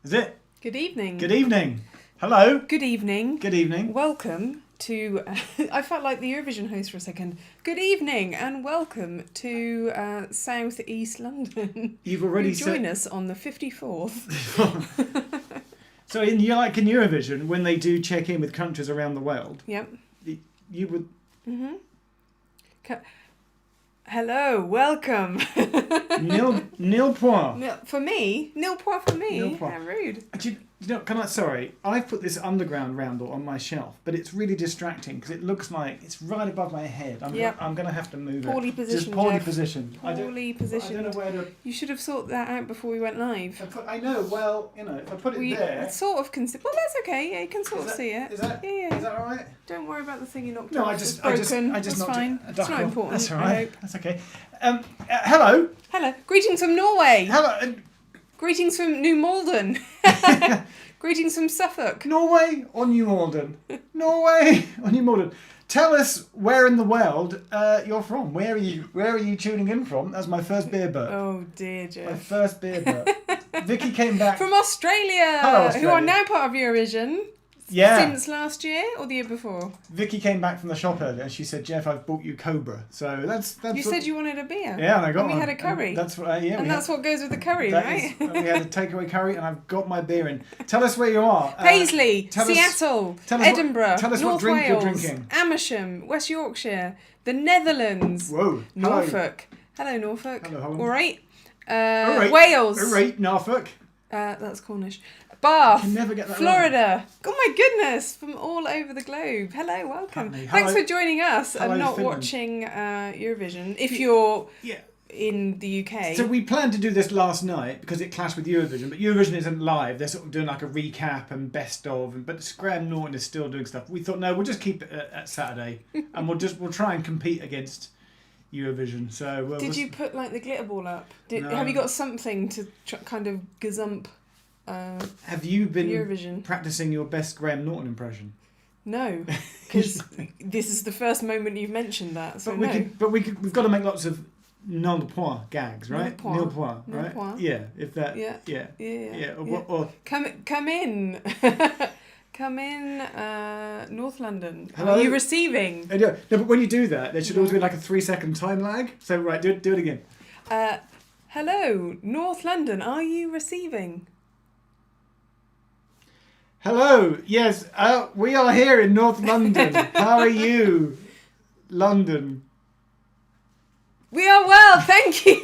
Is it? Good evening. Good evening. Hello. Good evening. Good evening. Welcome to... I felt like the Eurovision host for a second. Good evening and welcome to South East London. You've already join us on the 54th. So in Eurovision, when they do check in with countries around the world, yep, you would... Mm-hmm. Hello, welcome. Nil point. For me? Nil point for me? Nil point. How rude. Sorry, I've put this underground roundel on my shelf, but it's really distracting because it looks like it's right above my head. I'm going to have to move Poorly it. positioned, Just poorly Geoff. positioned. Poorly positioned. I don't know where to... You should have sorted that out before we went live. I know, well, if I put it there... It's sort of... Well, that's okay. Yeah, you can sort of see it. Is that all right? Don't worry about the thing you knocked no, off. I just That's knocked fine. it. It's not important. That's all right. I hope. That's okay. Hello. Hello. Greetings from Norway. Hello. Greetings from New Malden. Greetings from Suffolk. Norway or New Malden? Norway or New Malden? Tell us where in the world you're from. Where are you tuning in from? That's my first beer burp. Oh dear, Geoff. My first beer burp. Vicki came back from Australia, Hello, Australia, who are now part of Eurovision. Yeah. Since last year or the year before? Vicky came back from the shop earlier and she said, "Geoff, I've bought you Cobra." So that's. You said you wanted a beer. Yeah, and I got and we one. had a curry. And that's what. Yeah. And that's what goes with the curry, right? right? We had a takeaway curry, and I've got my beer in. Tell us where you are. Paisley, Seattle, Edinburgh, tell us North what drink Wales, you're drinking. Amersham, West Yorkshire, the Netherlands. Whoa. Norfolk. Hello, Norfolk. Hello, Holland. All right. All right. Wales. All right, Norfolk. That's Cornish. Bath, I can never get that Florida. Right. Oh my goodness, from all over the globe. Hello, welcome. Thanks for joining us and not Finland. Watching Eurovision. If you're in the UK. So we planned to do this last night because it clashed with Eurovision, but Eurovision isn't live. They're sort of doing like a recap and best of, but Graham Norton is still doing stuff. We thought, no, we'll just keep it at Saturday and we'll try and compete against Eurovision. So did you put like the glitter ball up? No. Have you got something to kind of gazump? Have you been Eurovision practicing your best Graham Norton impression? No, because this is the first moment you've mentioned that. So we've got to make lots of nil point gags, right? Nil point, right? Point. Yeah, if that. Yeah. Or come in. Come in, North London. Hello? Are you receiving? No, but when you do that, there should always be like a 3-second time lag. So right, do it again. Hello, North London. Are you receiving? Hello. Yes, we are here in North London. How are you, London? We are well, thank you.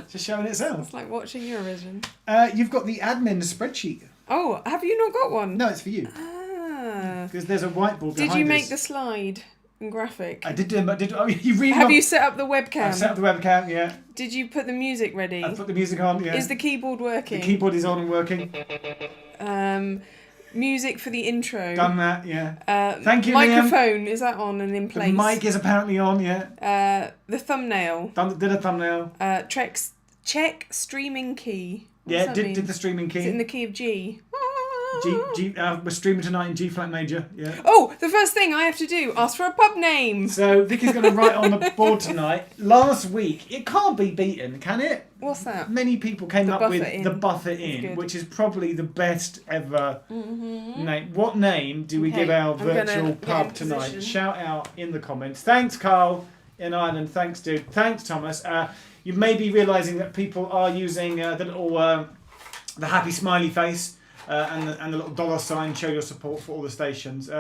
Just showing itself. It's like watching Eurovision. You've got the admin spreadsheet. Oh, have you not got one? No, it's for you. Because there's a whiteboard behind Did you make us. the slide and graphic? I did. You really Have you set up the webcam? I've set up the webcam. Yeah. Did you put the music ready? I've put the music on. Yeah. Is the keyboard working? The keyboard is on and working. Music for the intro. Done that. Yeah. Thank you, Microphone, Liam. Is that on and in place? The mic is apparently on. Yeah. The thumbnail. Did a thumbnail. Check streaming key. Did the streaming key. Is it in the key of G? G. We're streaming tonight in G flat major. Yeah. Oh, the first thing I have to do, ask for a pub name. So Vicky's going to write on the board tonight. Last week, it can't be beaten, can it? What's that? Many people came up with In. the Buffer Inn, which is probably the best ever name. What name do we give our virtual pub tonight? Shout out in the comments. Thanks, Carl in Ireland. Thanks, dude. Thanks, Thomas. You may be realising that people are using the little the happy smiley face. And the little dollar sign, show your support for all the stations.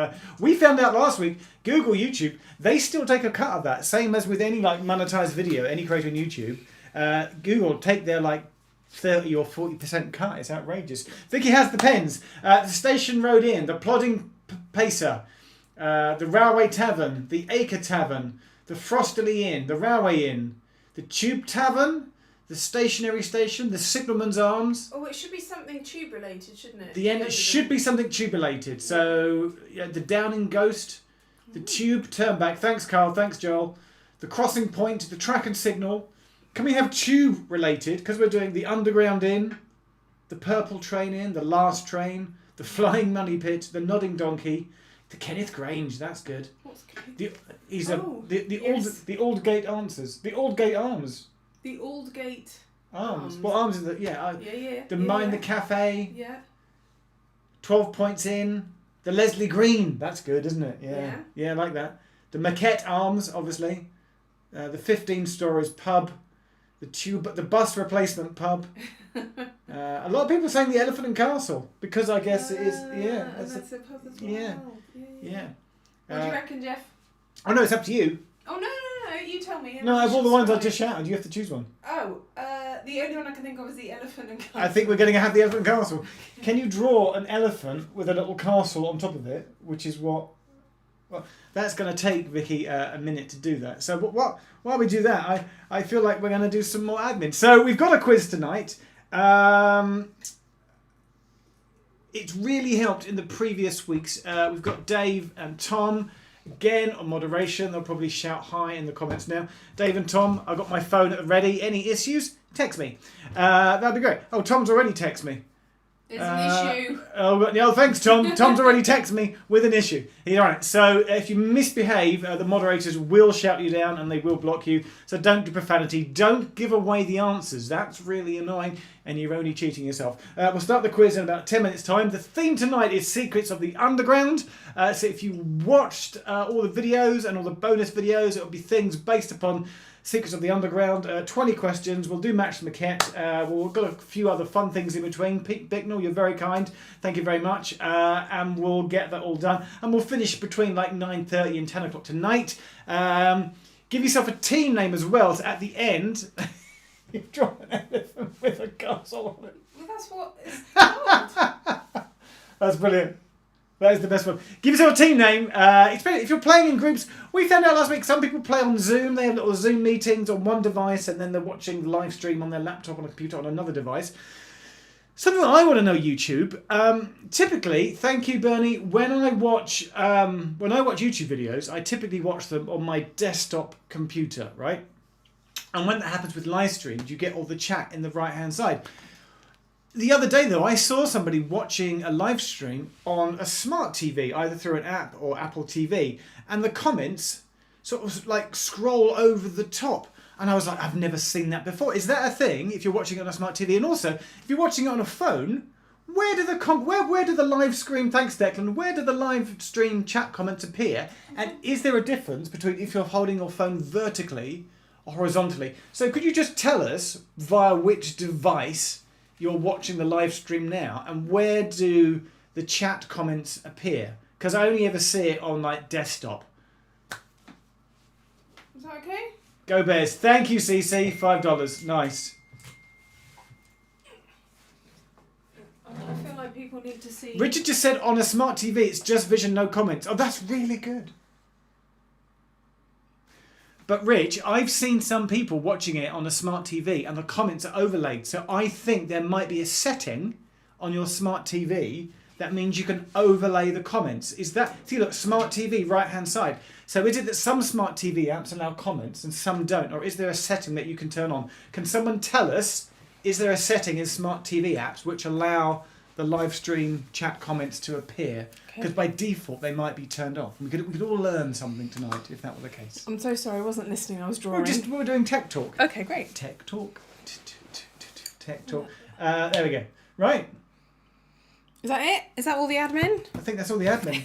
We found out last week, Google, YouTube, they still take a cut of that. Same as with any like monetized video, any creator on YouTube. Google take their like 30 or 40% cut. It's outrageous. Vicky has the pens. The Station Road Inn, the Plodding Pacer, the Railway Tavern, the Acre Tavern, the Frosterley Inn, the Railway Inn, the Tube Tavern, the Stationary Station, the Signalman's Arms. Oh, it should be something tube related, shouldn't it? The end. It should be something tube related. So the Downing Ghost, the Tube Turnback. Thanks, Carl. Thanks, Joel. The Crossing Point, the Track and Signal. Can we have tube related? Because we're doing the Underground Inn, the Purple Train Inn, the Last Train, the Flying Money Pit, the Nodding Donkey, the Kenneth Grange. That's good. What's good? The Aldgate Answers. The Aldgate Arms. The Aldgate Arms. What arms is it? Yeah. The Mind the Cafe. Yeah. 12 Points In. The Leslie Green. That's good, isn't it? Yeah. Yeah, I like that. The Maquette Arms, obviously. The 15 Stories Pub. The Bus Replacement Pub. A lot of people are saying the Elephant and Castle because I guess it is. Yeah. That's a pub as well. Yeah. What do you reckon, Geoff? Oh no, it's up to you. Oh no! You tell me. No, of all the ones I just shouted, you have to choose one. Oh, the only one I can think of is the Elephant and Castle. I think we're going to have the Elephant and Castle. Can you draw an elephant with a little castle on top of it? Which is what. Well, that's going to take Vicki a minute to do that. So while we do that, I feel like we're going to do some more admin. So we've got a quiz tonight. It's really helped in the previous weeks. We've got Dave and Tom. Again, on moderation, they'll probably shout hi in the comments now. Dave and Tom, I've got my phone at the ready. Any issues? Text me. That'd be great. Oh, Tom's already texted me. There's an issue. Oh, thanks, Tom. Tom's already texted me with an issue. All right. So if you misbehave, the moderators will shout you down and they will block you. So don't do profanity. Don't give away the answers. That's really annoying, and you're only cheating yourself. We'll start the quiz in about 10 minutes' time. The theme tonight is Secrets of the Underground. So if you watched all the videos and all the bonus videos, it'll be things based upon Secrets of the Underground. 20 questions. We'll do Match the Maquette. We've got a few other fun things in between. Pete Bicknell, you're very kind. Thank you very much. And we'll get that all done. And we'll finish between like 9:30 and 10 o'clock tonight. Give yourself a team name as well. So at the end, you draw an elephant with a castle on it. Well, that's what it's called. That's brilliant. That is the best one. Give yourself a team name. If you're playing in groups, we found out last week some people play on Zoom. They have little Zoom meetings on one device and then they're watching the live stream on their laptop, on a computer, on another device. Something that I want to know, YouTube. Typically, thank you, Bernie. When I watch YouTube videos, I typically watch them on my desktop computer, right? And when that happens with live streams, you get all the chat in the right-hand side. The other day, though, I saw somebody watching a live stream on a smart TV, either through an app or Apple TV, and the comments sort of like scroll over the top. And I was like, I've never seen that before. Is that a thing if you're watching it on a smart TV? And also, if you're watching it on a phone, where do the live stream, thanks Declan, where do the live stream chat comments appear? And is there a difference between if you're holding your phone vertically or horizontally? So could you just tell us via which device you're watching the live stream now, and where do the chat comments appear? Because I only ever see it on like desktop. Is that okay? Go Bears. Thank you, CC. $5. Nice. I feel like people need to see. Richard just said on a smart TV it's just vision, no comments. Oh, that's really good. But Rich, I've seen some people watching it on a smart TV and the comments are overlaid. So I think there might be a setting on your smart TV that means you can overlay the comments. Is that, see look, smart TV, right hand side. So is it that some smart TV apps allow comments and some don't? Or is there a setting that you can turn on? Can someone tell us, is there a setting in smart TV apps which allow the live stream chat comments to appear? Because by default they might be turned off. We could all learn something tonight if that were the case. I'm so sorry, I wasn't listening. I was drawing. We're doing tech talk. Okay, great. Tech talk. Tech talk. There we go. Right. Is that it? Is that all the admin? I think that's all the admin.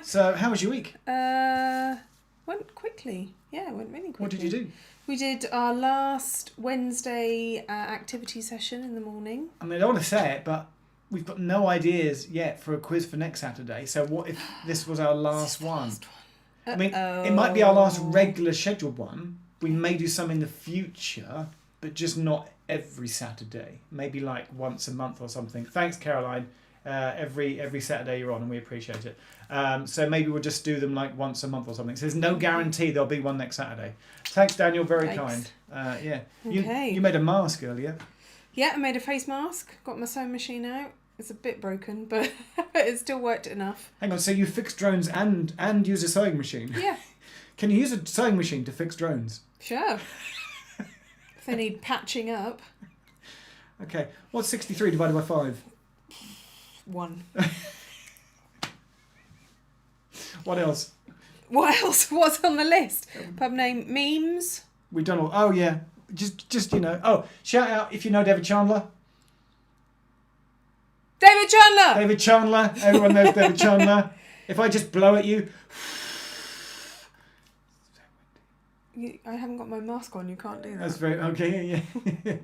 So, how was your week? Went quickly. Yeah, went really quickly. What did you do? We did our last Wednesday activity session in the morning. I mean, I don't want to say it, but we've got no ideas yet for a quiz for next Saturday. So what if this was our last one? I mean, it might be our last regular scheduled one. We may do some in the future, but just not every Saturday. Maybe like once a month or something. Thanks, Caroline. Every Saturday you're on, and we appreciate it. So maybe we'll just do them like once a month or something. So there's no guarantee there'll be one next Saturday. Thanks, Daniel. Very kind. Yeah. Okay. You made a mask earlier. Yeah, I made a face mask. Got my sewing machine out. It's a bit broken, but it still worked enough. Hang on, so you fix drones and use a sewing machine? Yeah. Can you use a sewing machine to fix drones? Sure. If they need patching up. Okay. What's 63 divided by 5? 1. What else? What else? What's on the list? Pub name, memes. We've done all... Oh, yeah. Just Oh, shout out if you know David Chandler. David Chandler! David Chandler. Everyone knows David Chandler. If I just blow at you. I haven't got my mask on, you can't do that. That's very... Okay, yeah.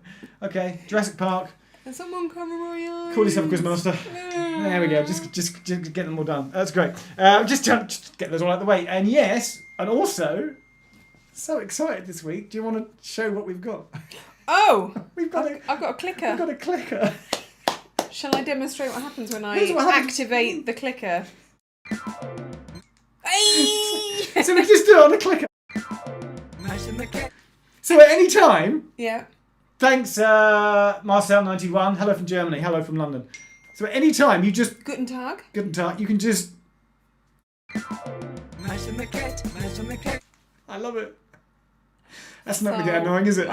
Okay, Jurassic Park. There's someone coming right. Call yourself a quizmaster. There we go. Just get them all done. That's great. Just get those all out of the way. And yes, and also, so excited this week. Do you want to show what we've got? Oh! I've got a clicker. We've got a clicker. Shall I demonstrate what happens when I activate the clicker? So we just do it on a clicker. So at any time... Yeah. Thanks, Marcel91. Hello from Germany. Hello from London. So at any time, you just... Guten Tag. Guten Tag. You can just... I love it. That's not really annoying, is it?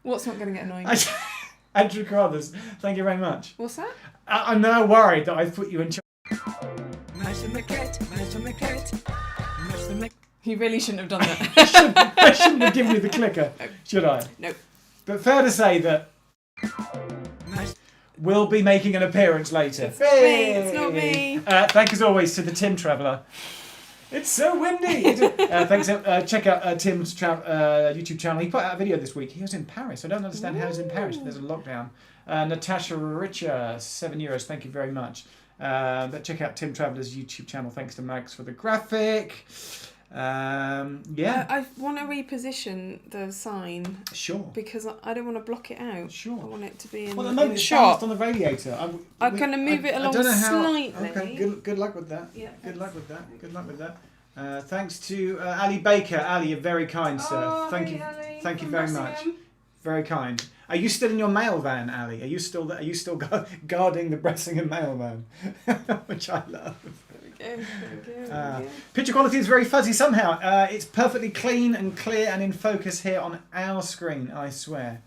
What's not going to get annoying? Andrew Carruthers, thank you very much. What's that? I'm now worried that I've put you in... You really shouldn't have done that. I shouldn't have given you the clicker, should I? Nope. But fair to say that we'll be making an appearance later. It's not me. Thank as always to the Tim Traveller. It's so windy. Thanks. Check out Tim's YouTube channel. He put out a video this week. He was in Paris. I don't understand how he's in Paris. There's a lockdown. Natasha Richer, €7. Thank you very much. But check out Tim Traveller's YouTube channel. Thanks to Max for the graphic. Yeah. I want to reposition the sign. Sure. Because I don't want to block it out. Sure. I want it to be in, well, at the moment the it's shop. on the radiator. I'm going to move it along slightly. Okay. Good luck with that. Yeah. Good luck with that. Good luck with that. Thanks to Ali Baker. Ali, you're very kind, sir. Oh, Thank you. Ali, Thank you very much. Very kind. Are you still in your mail van, Ali? Are you still guarding the Bressingham mail van? Which I love. Picture quality is very fuzzy somehow. It's perfectly clean and clear and in focus here on our screen, I swear.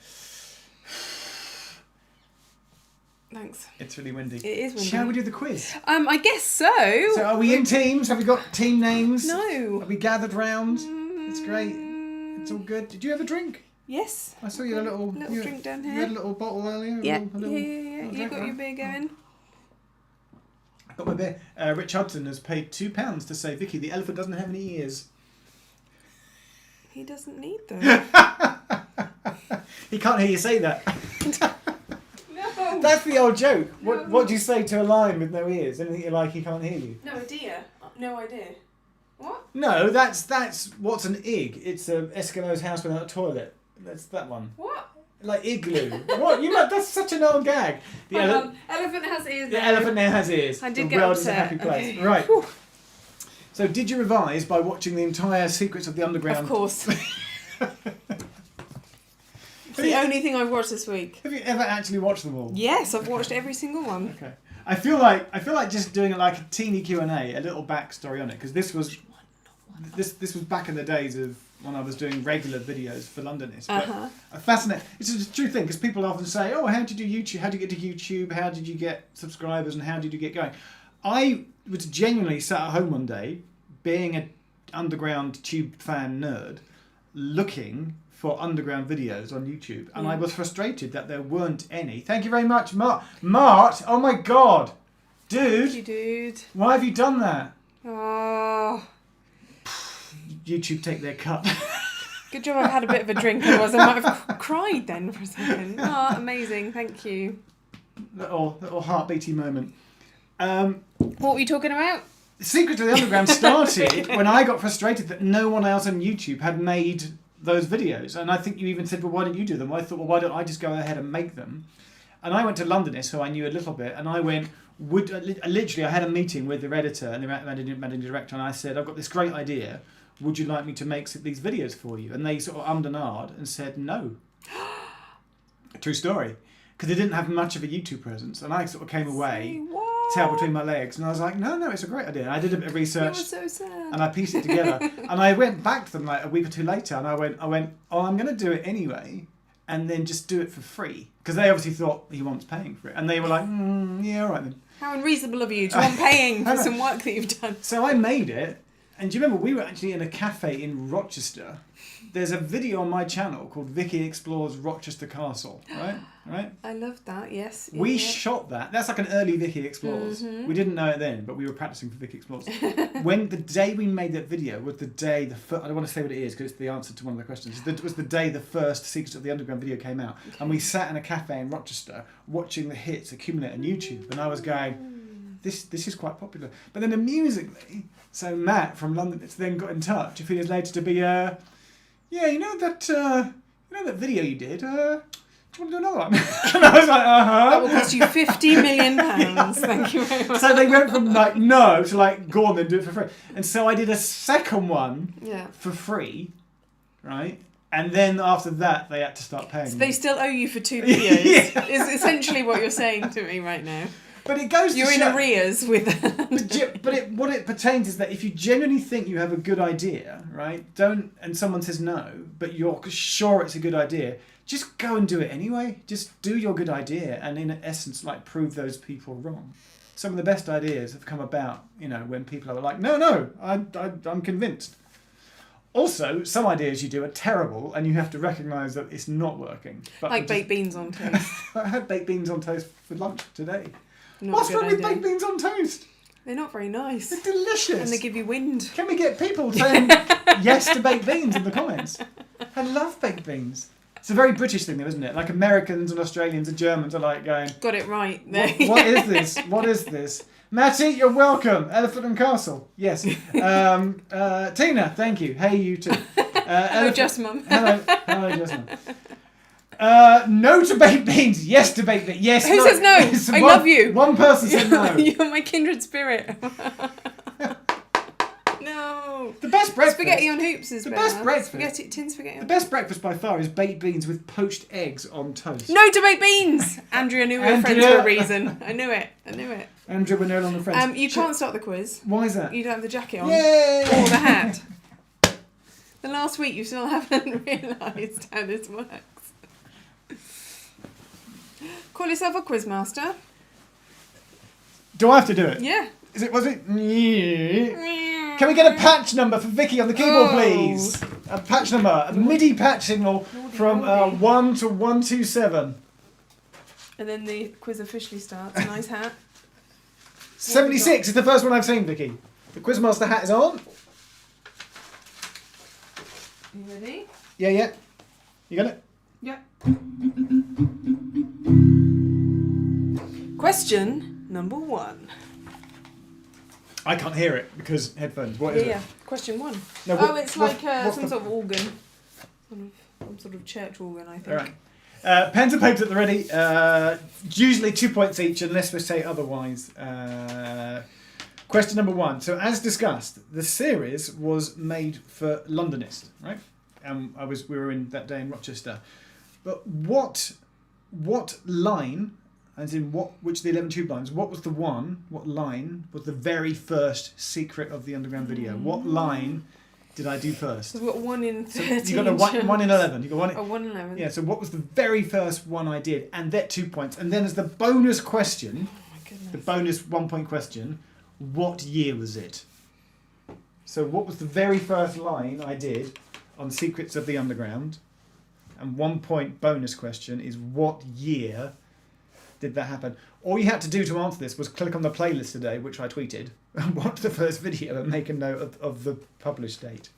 Thanks. It's really windy. It is windy. Shall we do the quiz? I guess so. So are we in teams? Have we got team names? No. Have we gathered round? It's great. It's all good. Did you have a drink? Yes. I saw you had a little drink down here. You had a little bottle earlier. Yeah. Yeah. You got your beer going. I got my beer. Rich Hudson has paid £2 to say, Vicki, the elephant doesn't have any ears. He doesn't need them. He can't hear you say that. No. That's the old joke. What do you say to a lion with no ears? Anything you like, he can't hear you. No idea. No idea. What? No, that's what's an ig? It's an Eskimo's house without a toilet. That's that one. What? Like igloo. What? That's such an old gag. Elephant has ears. The elephant now has ears. I did the get world upset. is a happy place. Okay. Right. So, did you revise by watching the entire Secrets of the Underground? Of course. It's the only thing I've watched this week. Have you ever actually watched them all? Yes, I've watched every single one. Okay. I feel like just doing like a teeny Q&A, a little backstory on it, because this was back in the days of when I was doing regular videos for Londonist. But it's a true thing, because people often say, "Oh, how did you do YouTube? How did you get to YouTube? How did you get subscribers? And how did you get going?" I was genuinely sat at home one day, being an underground tube fan nerd, looking for underground videos on YouTube, and I was frustrated that there weren't any. Thank you very much, Mart. Oh my God, dude! Thank you, dude. Why have you done that? Oh. YouTube take their cut. Good job. I've had a bit of a drink. Otherwise, I might have cried then for a second. Oh, amazing! Thank you. Little heartbeaty moment. What were you talking about? Secret of the Underground started when I got frustrated that no one else on YouTube had made those videos, and I think you even said, "Well, why don't you do them?" I thought, "Well, why don't I just go ahead and make them?" And I went to Londonist, who I knew a little bit, and I went. Literally, I had a meeting with the editor and the managing director, and I said, "I've got this great idea. Would you like me to make these videos for you?" And they sort of ummed and ahed and said no. True story. Because they didn't have much of a YouTube presence, and I sort of came away, tail between my legs, and I was like, no, it's a great idea. And I did a bit of research, You were so sad. and I pieced it together. And I went back to them like a week or two later, and I went, "Oh, I'm going to do it anyway, and then just do it for free." Because they obviously thought he wants paying for it, and they were like, "Yeah, all right then." How unreasonable of you to want paying for some work that you've done. So I made it, And do you remember we were actually in a cafe in Rochester? There's a video on my channel called Vicki Explores Rochester Castle, right? I love that, yes. We shot that. That's like an early Vicki Explores. Mm-hmm. We didn't know it then, but we were practicing for Vicki Explores. When the day we made that video was the day I don't want to say what it is because it's the answer to one of the questions. It was the day the first Secrets of the Underground video came out. Okay. And we sat in a cafe in Rochester watching the hits accumulate on YouTube. And I was going, this is quite popular. But then amusingly, so Matt from London then got in touch a few years later to be, yeah, you know that video you did, do you want to do another one? And I was like, That will cost you £50 million. Thank you very much. So they went from like no to like go on then do it for free. And so I did a second one for free, right? And then after that they had to start paying. So they still owe you for 2 videos. Is essentially what you're saying to me right now. But it goes you're to in arrears with but what it pertains is that if you genuinely think you have a good idea, right? And someone says no, but you're sure it's a good idea, just go and do it anyway. Just do your good idea and in essence like prove those people wrong. Some of the best ideas have come about, when people are like, no, I'm convinced. Also, some ideas you do are terrible and you have to recognise that it's not working. But like baked beans on toast. I had baked beans on toast for lunch today. Not What's wrong with baked beans on toast? They're not very nice. They're delicious. And they give you wind. Can we get people saying yes to baked beans in the comments? I love baked beans. It's a very British thing though, isn't it? Like Americans and Australians and Germans are like going... Got it right. What is this? What is this? Matty, you're welcome. Elephant and Castle. Yes. Tina, thank you. Hey, you too. Hello, Just Mum. Hello, Just Mum. No to baked beans. Yes to baked beans. Yes. Who says no? I love you. One person said no. You're my kindred spirit. No. The best breakfast. Spaghetti on hoops is better. Best breakfast. Tin spaghetti on The best breakfast by far is baked beans with poached eggs on toast. No to baked beans. Andrea knew we were friends for a reason. I knew it. Andrea, we're no longer friends. You can't start the quiz. Why is that? You don't have the jacket on. Yay! Or the hat. The last week you still haven't realised how this works. Call yourself a quizmaster. Do I have to do it? Yeah. Was it? Can we get a patch number for Vicki on the keyboard, please? A patch number, a MIDI patch signal from 1 to 127. And then the quiz officially starts. Nice hat. 76 is the first one I've seen, Vicki. The quizmaster hat is on. You ready? Yeah. You got it? Yeah. Question number 1. I can't hear it because headphones. What is it? Yeah. Question 1. No, it's like some sort of organ. Some sort of church organ, I think. All right. Pens and papers at the ready. Usually 2 points each, unless we say otherwise. Question number 1. So, as discussed, the series was made for Londonist, right? And we were in that day in Rochester. But what line? As in which of the 11 tube lines, what line was the very first Secret of the Underground video? What line did I do first? So we've got 1 in 13. So you got a 1 in 11. You got 1 in 11. Yeah, so what was the very first one I did? And that 2 points. And then as the bonus question, the bonus 1 point question, what year was it? So what was the very first line I did on Secrets of the Underground? And 1 point bonus question is what year did that happen? All you had to do to answer this was click on the playlist today, which I tweeted, and watch the first video and make a note of the published date.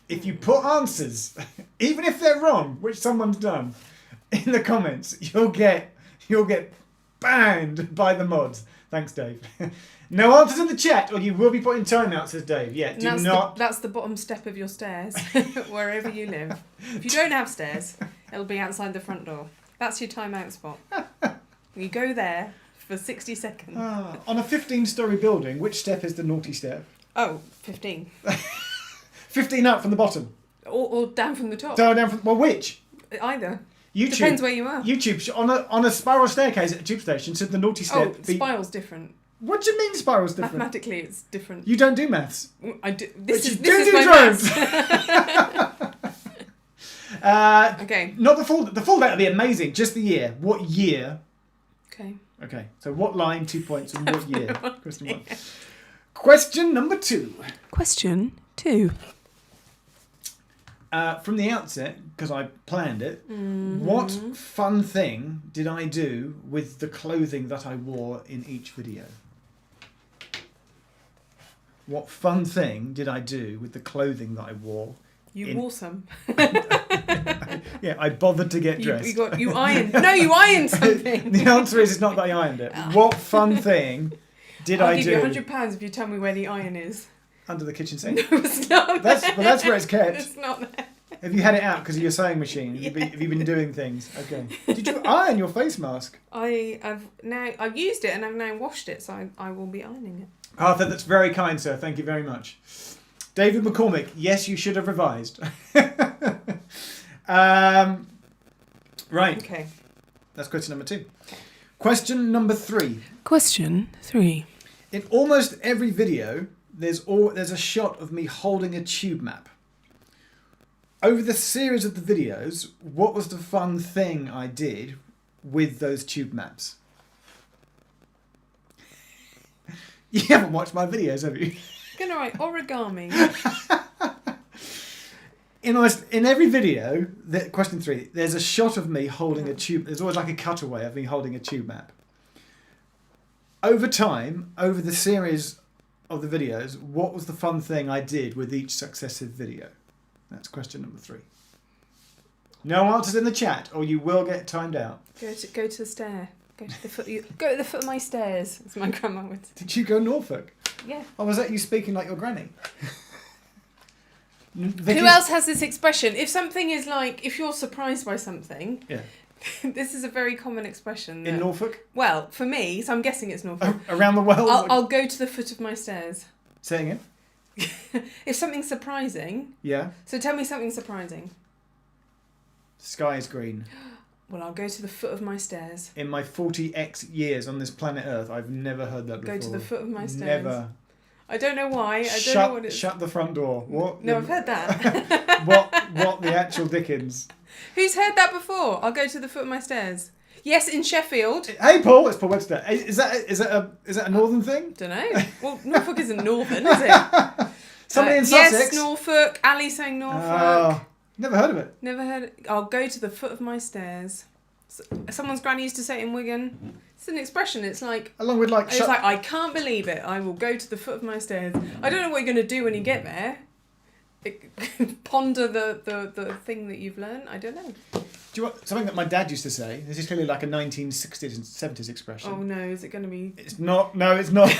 If you put answers, even if they're wrong, which someone's done, in the comments, you'll get banned by the mods. Thanks, Dave. No answers in the chat, or you will be put in timeout, says Dave. Yeah, That's the bottom step of your stairs, wherever you live. If you don't have stairs, it'll be outside the front door. That's your timeout spot. You go there for 60 seconds. On a 15-storey building, which step is the naughty step? Oh, 15. 15 up from the bottom. Or down from the top. Down from which? Either. YouTube, depends where you are. YouTube on a spiral staircase at a tube station. Should the naughty step be? Spiral's different. What do you mean spiral's different? Mathematically, it's different. You don't do maths. I do. This is drones. Okay. Not the full. The full date would be amazing. Just the year. What year? Okay. Okay, so what line, 2 points, and what year? Question 1. Question number 2. Question 2. From the outset, because I planned it, what fun thing did I do with the clothing that I wore in each video? What fun thing did I do with the clothing that I wore? You wore some. Yeah, I bothered to get dressed. You ironed. No, you ironed something. The answer is it's not that I ironed it. What fun thing did I do? I'll give you £100 if you tell me where the iron is. Under the kitchen sink? No, it's not. That's where it's kept. It's not there. Have you had it out because of your sewing machine? Yeah. Have you been doing things? Okay. Did you iron your face mask? I've used it and I've now washed it, so I will be ironing it. Arthur, that's very kind, sir. Thank you very much. David McCormick, yes, you should have revised. Right. Okay. That's question number 2. Question number 3. Question 3. In almost every video, there's a shot of me holding a tube map. Over the series of the videos, what was the fun thing I did with those tube maps? You haven't watched my videos, have you? I'm going to write origami. In every video, question 3, there's a shot of me holding a tube. There's always like a cutaway of me holding a tube map. Over time, over the series of the videos, what was the fun thing I did with each successive video? That's question number 3. No answers in the chat, or you will get timed out. Go to the stair. Go to the foot of my stairs, as my grandma would say. Did you go Norfolk? Yeah. Or was that you speaking like your granny? Who else has this expression? If something is like, if you're surprised by something, yeah. This is a very common expression. In Norfolk? Well, for me, so I'm guessing it's Norfolk. Around the world? I'll go to the foot of my stairs. Say again? If something's surprising. Yeah. So tell me something surprising. Sky is green. Well, I'll go to the foot of my stairs. In my 40x years on this planet Earth, I've never heard that before. Go to the foot of my stairs. Never. I don't know why. I don't know what it's... Shut the front door. What? No, I've heard that. What the actual Dickens? Who's heard that before? I'll go to the foot of my stairs. Yes, in Sheffield. Hey, Paul. It's Paul Webster. Is that a northern thing? Don't know. Well, Norfolk isn't northern, is it? Somebody in Sussex. Yes, Norfolk. Ali saying Norfolk. Never heard of it. Never heard it. I'll go to the foot of my stairs. Someone's granny used to say it in Wigan. It's an expression. It's like... Along with like... It's like, I can't believe it. I will go to the foot of my stairs. I don't know what you're going to do when you get there. Ponder the thing that you've learned. I don't know. Do you want something that my dad used to say? This is clearly like a 1960s and 70s expression. Oh no, is it going to be... It's not. No, it's not.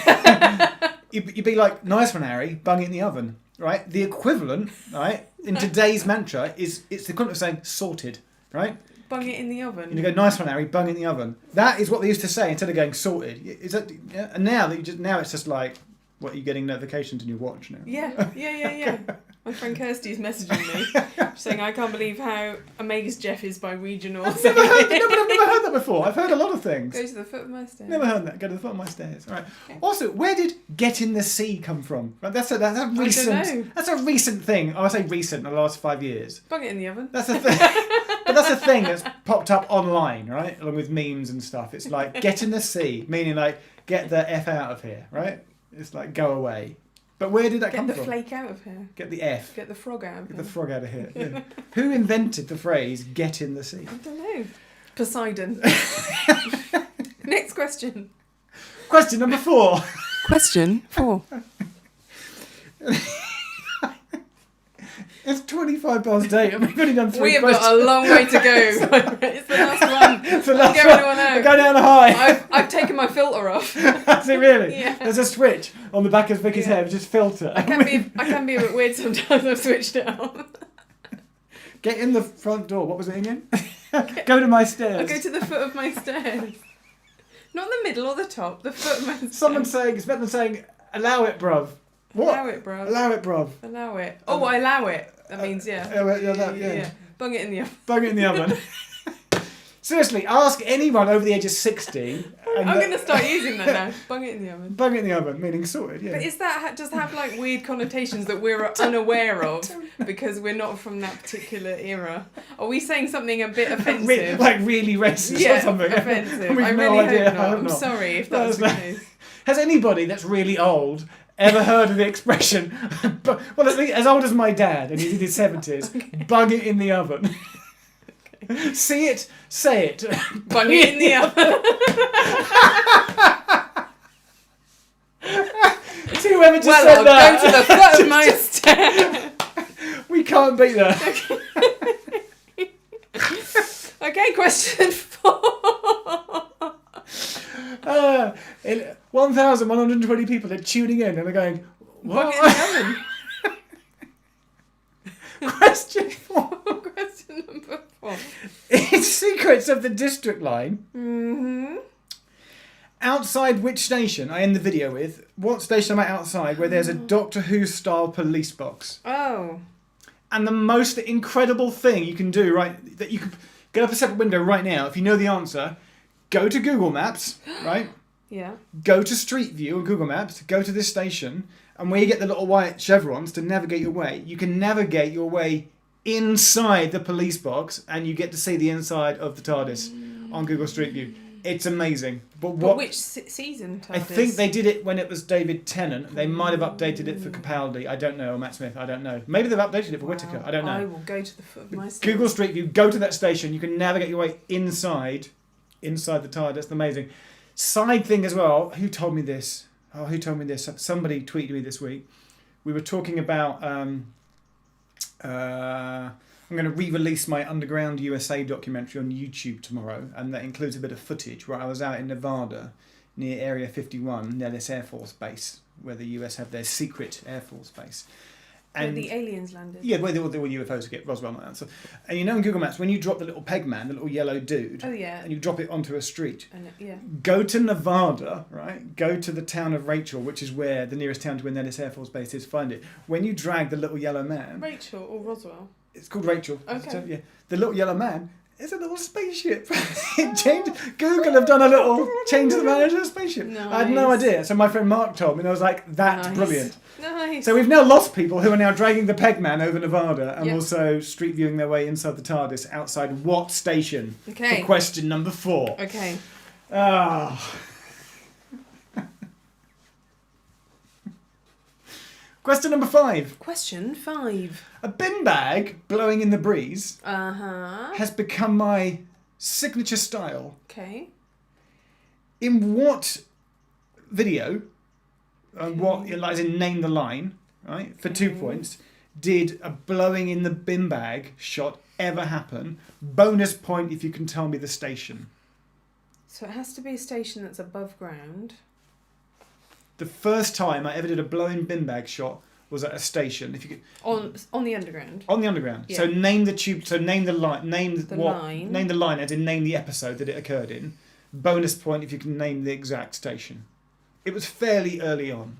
You'd be like, nice one, Harry, bung it in the oven. Right? The equivalent, right, in today's mantra it's the equivalent of saying sorted. Right? Bung it in the oven. And you go, nice one, Harry, bung it in the oven. That is what they used to say instead of going sorted. Is that, yeah? And now it's just like, what, are you getting notifications in your watch now? Yeah. My friend Kirsty's messaging me saying, I can't believe how amazed Geoff is by regional. I've never heard that before. I've heard a lot of things. Go to the foot of my stairs. Never heard that. Go to the foot of my stairs. All right. Okay. Also, where did "get in the sea" come from? Right, that's a recent. I don't know. That's a recent thing. I say recent in the last 5 years. Bung it in the oven. That's a thing. But that's a thing that's popped up online, right? Along with memes and stuff. It's like "get in the sea," meaning like get the F out of here, right? It's like go away. But where did that come from? Get the flake out of here. Get the F. Get the frog out of here. Get the frog out of here. Yeah. Who invented the phrase "get in the sea"? I don't know. Poseidon. Next question. Question number 4. Question 4. It's 25 past 8 and we've only done 3 We have questions. got a long way to go. It's the last one. It's the last Go one. anyone out. Go down the high. I've taken my filter off. That's it, really? Yeah. There's a switch on the back of Vicky's head, which is filter. I can be a bit weird sometimes. I've switched it on. Get in the front door. What was it again? Go to my stairs. I'll go to the foot of my stairs. Not the middle or the top. The foot of my stairs. Someone's saying, it's better than saying, allow it, bruv. What? Allow it, bruv. Allow it, bruv. Allow it. Oh, I allow it. That means, yeah. Yeah. Bung it in the oven. Bung it in the oven. Seriously, ask anyone over the age of 60. I'm going to start using that now. Bung it in the oven. Bung it in the oven, meaning sorted, yeah. But does that have like weird connotations that we're unaware of because we're not from that particular era? Are we saying something a bit offensive? Like really racist or something? Offensive. I really hope not. I'm sorry if that's the case. Has anybody that's really old ever heard of the expression, well, as old as my dad, and he's in his 70s, bung it in the oven? Okay. See it, say it. Bung it in the oven. See whoever just said I'll that. go to the foot of my stair. We can't beat that. Okay, question 4. 1,120 people are tuning in and are going, what? Question 4. Question number 4. In Secrets of the District Line, outside which station, I end the video with, what station am I outside where there's a Doctor Who style police box? Oh. And the most incredible thing you can do, right, that you can get up a separate window right now, if you know the answer, go to Google Maps, right? Yeah. Go to Street View on Google Maps, go to this station, and where you get the little white chevrons to navigate your way, you can navigate your way inside the police box and you get to see the inside of the TARDIS on Google Street View. It's amazing. But which season TARDIS? I think they did it when it was David Tennant. They might have updated it for Capaldi. I don't know. Or Matt Smith. I don't know. Maybe they've updated it for Whittaker. I don't know. I will go to the foot of my stairs. Google Street View. Go to that station. You can navigate your way inside the TARDIS. It's amazing. Side thing as well. Who told me this? Oh, who told me this? Somebody tweeted me this week. We were talking about... I'm going to re-release my Underground USA documentary on YouTube tomorrow, and that includes a bit of footage where I was out in Nevada near Area 51, Nellis Air Force Base, where the US have their secret Air Force Base. And where the aliens landed. Yeah, where all the UFOs to get Roswell and that. So, and you know in Google Maps, when you drop the little peg man, the little yellow dude, and you drop it onto a street, go to Nevada, right? Go to the town of Rachel, which is where the nearest town to where Nellis Air Force Base is, find it. When you drag the little yellow man... Rachel or Roswell? It's called Rachel. Okay. Yeah. The little yellow man is a little spaceship. Google have done a little change the man into a spaceship. Nice. I had no idea. So my friend Mark told me, and I was like, that's brilliant. Nice. So we've now lost people who are now dragging the peg man over Nevada and also street viewing their way inside the TARDIS outside what station? Okay. For question number 4. Okay. Question number 5. Question 5. A bin bag blowing in the breeze has become my signature style. Okay. In what video, what, as in name the line, right, for 2 points, did a blowing in the bin bag shot ever happen? Bonus point if you can tell me the station. So it has to be a station that's above ground. The first time I ever did a blowing bin bag shot was at a station. If you could, on the underground. On the underground. Yeah. So name the tube. So name the line. Name the line, as in name the episode that it occurred in. Bonus point if you can name the exact station. It was fairly early on.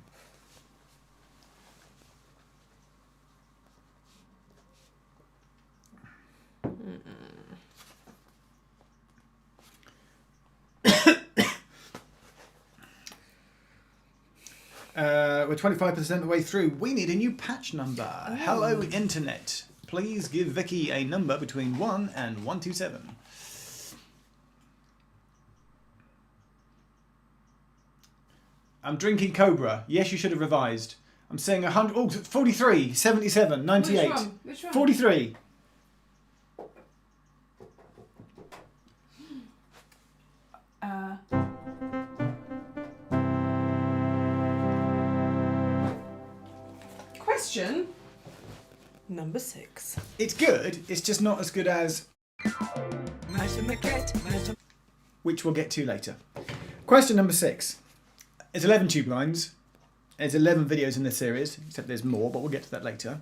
We're 25% of the way through. We need a new patch number. Oh. Hello, Internet. Please give Vicki a number between 1 and 127. I'm drinking Cobra. Yes, you should have revised. I'm saying 100. Oh, 43, 77, 98. Which one? 43. Question number 6. It's good. It's just not as good as... which we'll get to later. Question number 6. There's 11 tube lines. There's 11 videos in this series, except there's more, but we'll get to that later.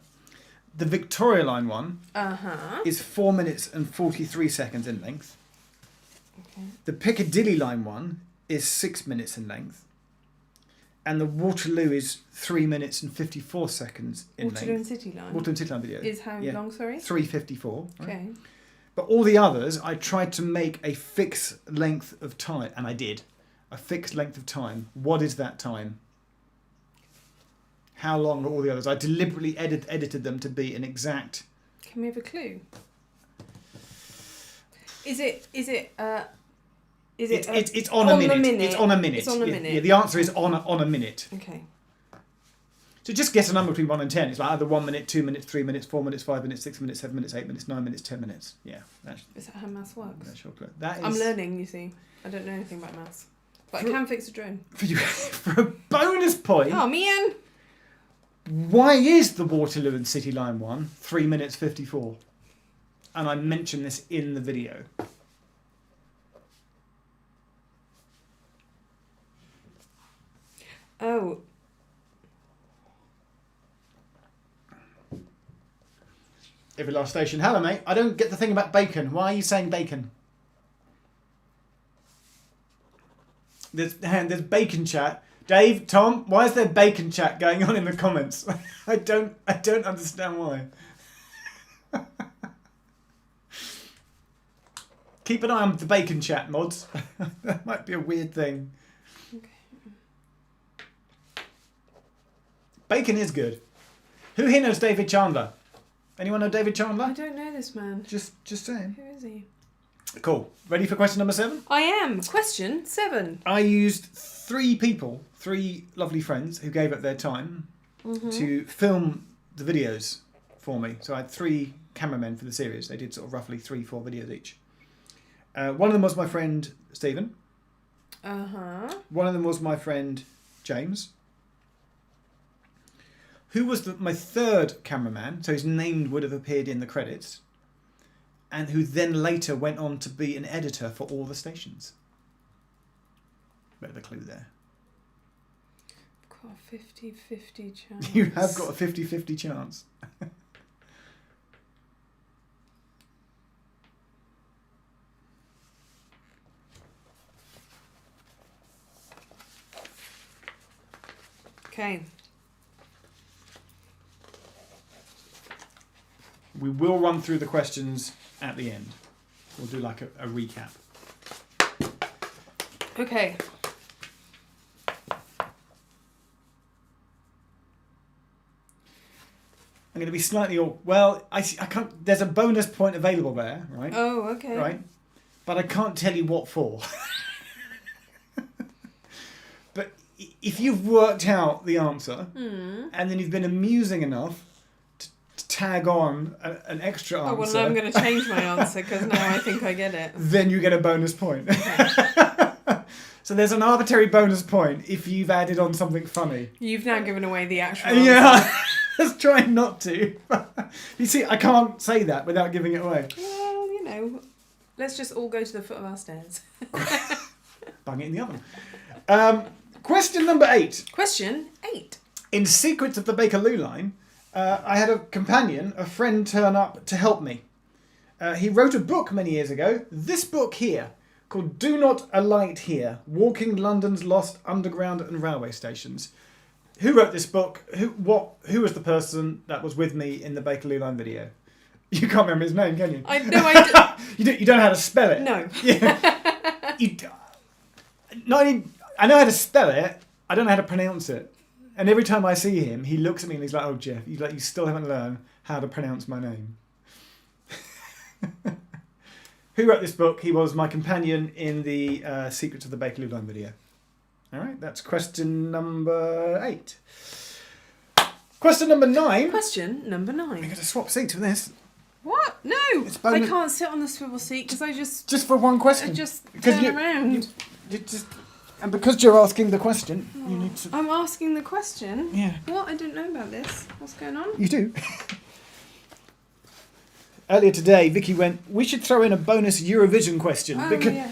The Victoria Line one is 4 minutes and 43 seconds in length. Okay. The Piccadilly Line one is 6 minutes in length. And the Waterloo is 3 minutes and 54 seconds in length. Waterloo and City Line? Waterloo and City Line video. Is how long, sorry? 3:54. Okay. Right? But all the others, I tried to make a fixed length of time, and I did. A fixed length of time. What is that time? How long are all the others? I deliberately edited them to be an exact... Can we have a clue? Is it it's on a minute. It's on a minute. It's on a minute. Yeah, the answer is on a minute. Okay. So just guess a number between 1 and 10. It's like either 1 minute, 2 minutes, 3 minutes, 4 minutes, 5 minutes, 6 minutes, 7 minutes, 8 minutes, 9 minutes, 10 minutes. Yeah. Is that how maths works? That's your clue. That is... I'm learning, you see. I don't know anything about maths. But I can fix a drone. For a bonus point... Oh, man! Why is the Waterloo and City Line one 3 minutes 54? And I mentioned this in the video. Oh. Every last station. Hello, mate. I don't get the thing about bacon. Why are you saying bacon? There's bacon chat. Dave, Tom, why is there bacon chat going on in the comments? I don't understand why. Keep an eye on the bacon chat, mods. That might be a weird thing. Okay. Bacon is good. Who here knows David Chandler? Anyone know David Chandler? I don't know this man. Just saying. Who is he? Cool. Ready for question number 7? I am. Question 7. I used 3 people, 3 lovely friends who gave up their time to film the videos for me. So I had 3 cameramen for the series. They did sort of roughly 3-4 videos each. One of them was my friend Stephen. One of them was my friend James. Who was my third cameraman, so his name would have appeared in the credits, and who then later went on to be an editor for all the stations. Bit of a clue there. I've got a 50-50 chance. You have got a 50-50 chance. Okay. We will run through the questions at the end. We'll do like a recap. Okay. I'm going to be slightly... Well, I can't... There's a bonus point available there, right? Oh, okay. Right? But I can't tell you what for. But if you've worked out the answer, and then you've been amusing enough to tag on an extra answer... Oh, well, now I'm going to change my answer, because now I think I get it. Then you get a bonus point. Okay. So there's an arbitrary bonus point if you've added on something funny. You've now given away the actual answer. Yeah, let's try not to. You see, I can't say that without giving it away. Well, you know, let's just all go to the foot of our stairs. Bung it in the oven. Question number 8. Question 8. In Secrets of the Bakerloo line, I had a companion, a friend, turn up to help me. He wrote a book many years ago, this book here, called Do Not Alight Here, Walking London's Lost Underground and Railway Stations. Who wrote this book? Who was the person that was with me in the Bakerloo line video? You can't remember his name, can you? I You don't know how to spell it? No. Yeah. I know how to spell it, I don't know how to pronounce it. And every time I see him, he looks at me and he's like, oh, Geoff, you still haven't learned how to pronounce my name. Who wrote this book? He was my companion in the Secrets of the Bakerloo line video. All right, that's question number 8. Question number 9. Question number 9. I'm going to swap seats with this. What? No! I can't sit on the swivel seat because I just... Just for one question. I just turn around. And because you're asking the question, you need to... I'm asking the question? Yeah. What? I don't know about this. What's going on? You do. Earlier today, Vicki went, we should throw in a bonus Eurovision question.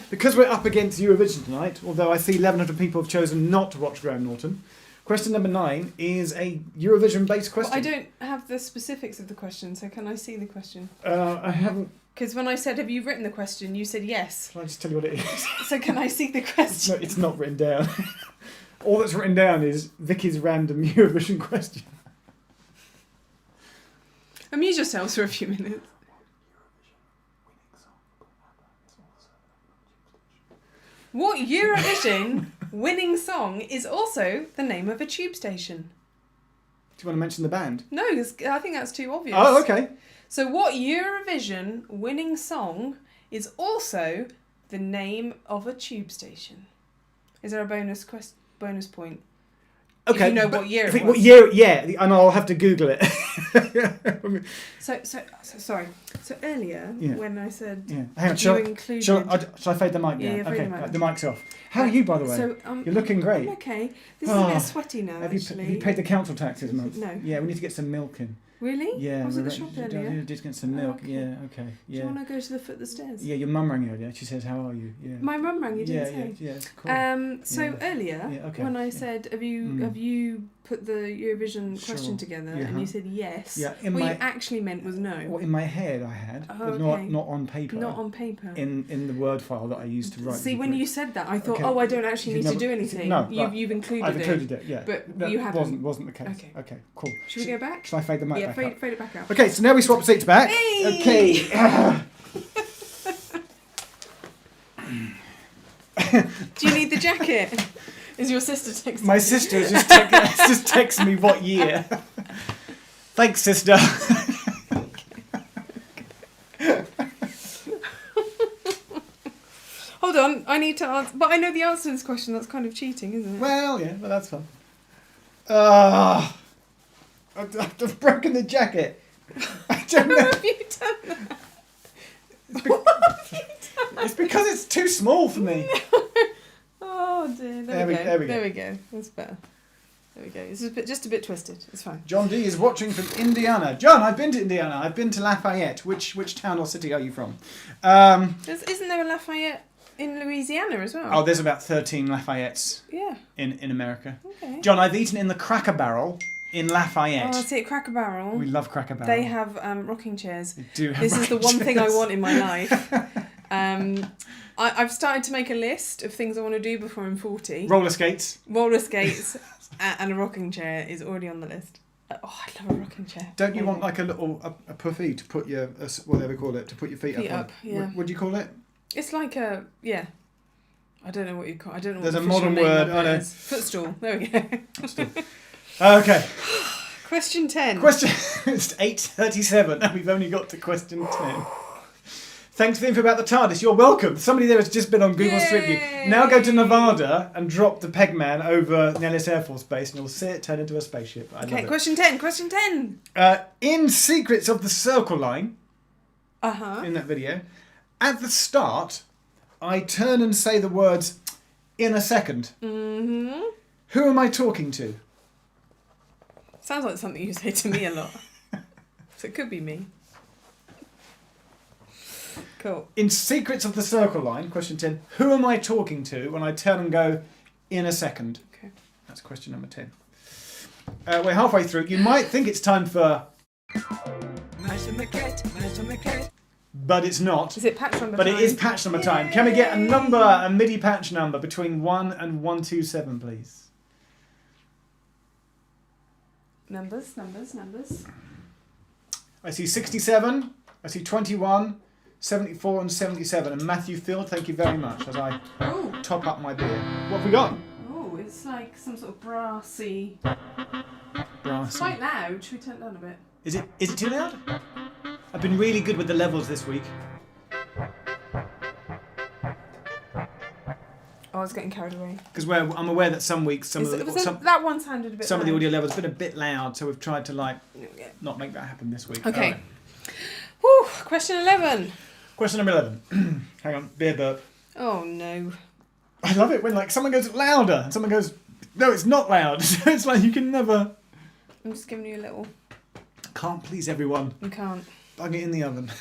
Because we're up against Eurovision tonight, although I see 1,100 people have chosen not to watch Graham Norton. Question number 9 is a Eurovision-based question. Well, I don't have the specifics of the question, so can I see the question? I haven't... Because when I said, have you written the question, you said yes. Can I just tell you what it is? So can I see the question? No, it's not written down. All that's written down is Vicki's random Eurovision question. Amuse yourselves for a few minutes. What Eurovision winning song is also the name of a tube station? Do you want to mention the band? No, I think that's too obvious. Oh, okay. So what Eurovision winning song is also the name of a tube station? Is there a bonus point? Okay. If you know what year it was. What year? Yeah, and I'll have to Google it. So sorry. So earlier when I said hang on, shall I fade the mic now? Yeah, okay, the mic. the mic's off. How are you, by the way? So, you're looking great. I'm okay. This is a bit sweaty now. Have you paid the council tax this month? No. Yeah, we need to get some milk in. Really? Yeah. I was at the shop earlier. You did get some milk. Oh, okay. Yeah, okay. Do you want to go to the foot of the stairs? Yeah, your mum rang earlier. She says, "How are you?" Yeah. My mum rang. You didn't say. Yeah, cool. So earlier, when I said, "Have you put the Eurovision question together?" and you said yes. Yeah. What you actually meant was no. Well, in my head I had, but not on paper. Not on paper. In the Word file that I used to write. See, when you said that, I thought, I don't actually need to do anything. No, you've included it. I've included it. Yeah. But you haven't. Wasn't the case. Okay. Cool. Should we go back? Shall I fade the mic back up? Fade it back out. Okay, so now we swap seats back. Hey! Okay. Do you need the jacket? Is your sister texting? My sister just texted me what year. Thanks, sister. Hold on, I need to answer. But I know the answer to this question. That's kind of cheating, isn't it? Well, yeah, but that's fun. I've broken the jacket. I don't know. How have you done that? It's because it's too small for me. Oh dear. There we go. That's better. There we go. This is just a bit twisted. It's fine. John D is watching from Indiana. John, I've been to Indiana. I've been to Lafayette. Which town or city are you from? Isn't there a Lafayette in Louisiana as well? Oh, there's about 13 Lafayettes. Yeah. In America. Okay. John, I've eaten in the Cracker Barrel in Lafayette. Oh, I see at Cracker Barrel. We love Cracker Barrel. They have rocking chairs. They do have This is the one thing I want in my life. I've started to make a list of things I want to do before I'm 40. Roller skates. Roller skates and a rocking chair is already on the list. I love a rocking chair. Don't you want like a little a puffy to put your whatever they call it, to put your feet up on? Yeah. What do you call it? It's like a I don't know what you call. I don't know. There's what a the modern official name word. of I it know. is. Footstool. There we go. Footstool. Okay. Question 10. It's 8:37 and we've only got to question 10. Thanks for the info about the TARDIS. You're welcome. Somebody there has just been on Google Street View. Now go to Nevada and drop the Pegman over Nellis Air Force Base and you'll see it turn into a spaceship. I love it. Question 10. Question 10. In Secrets of the Circle Line, in that video, at the start, I turn and say the words, "in a second." Mm-hmm. Who am I talking to? Sounds like something you say to me a lot. So it could be me. Cool. In Secrets of the Circle Line, question 10, who am I talking to when I turn and go, "in a second"? Okay. That's question number 10. We're halfway through. You might think it's time for... But it's not. Is it patch number But time? it is patch number time. Can we get a MIDI patch number between 1 and 127, please? Numbers. I see 67, I see 21, 74 and 77. And Matthew Field, thank you very much as I top up my beer. What have we got? Oh, it's like some sort of brassy. It's Brassy. quite loud. Should we turn it down a bit? Is it too loud? I've been really good with the levels this week. Oh, I was getting carried away. Because I'm aware that some weeks that one sounded a bit some loud. of the audio levels have been a bit loud, so we've tried to not make that happen this week. Okay. Right. Whew, question 11. Question number 11. Hang on, beer burp. Oh no. I love it when someone goes louder and someone goes, "No, it's not loud." So it's like you can never... I'm just giving you a little... Can't please everyone. You can't. Bung it in the oven.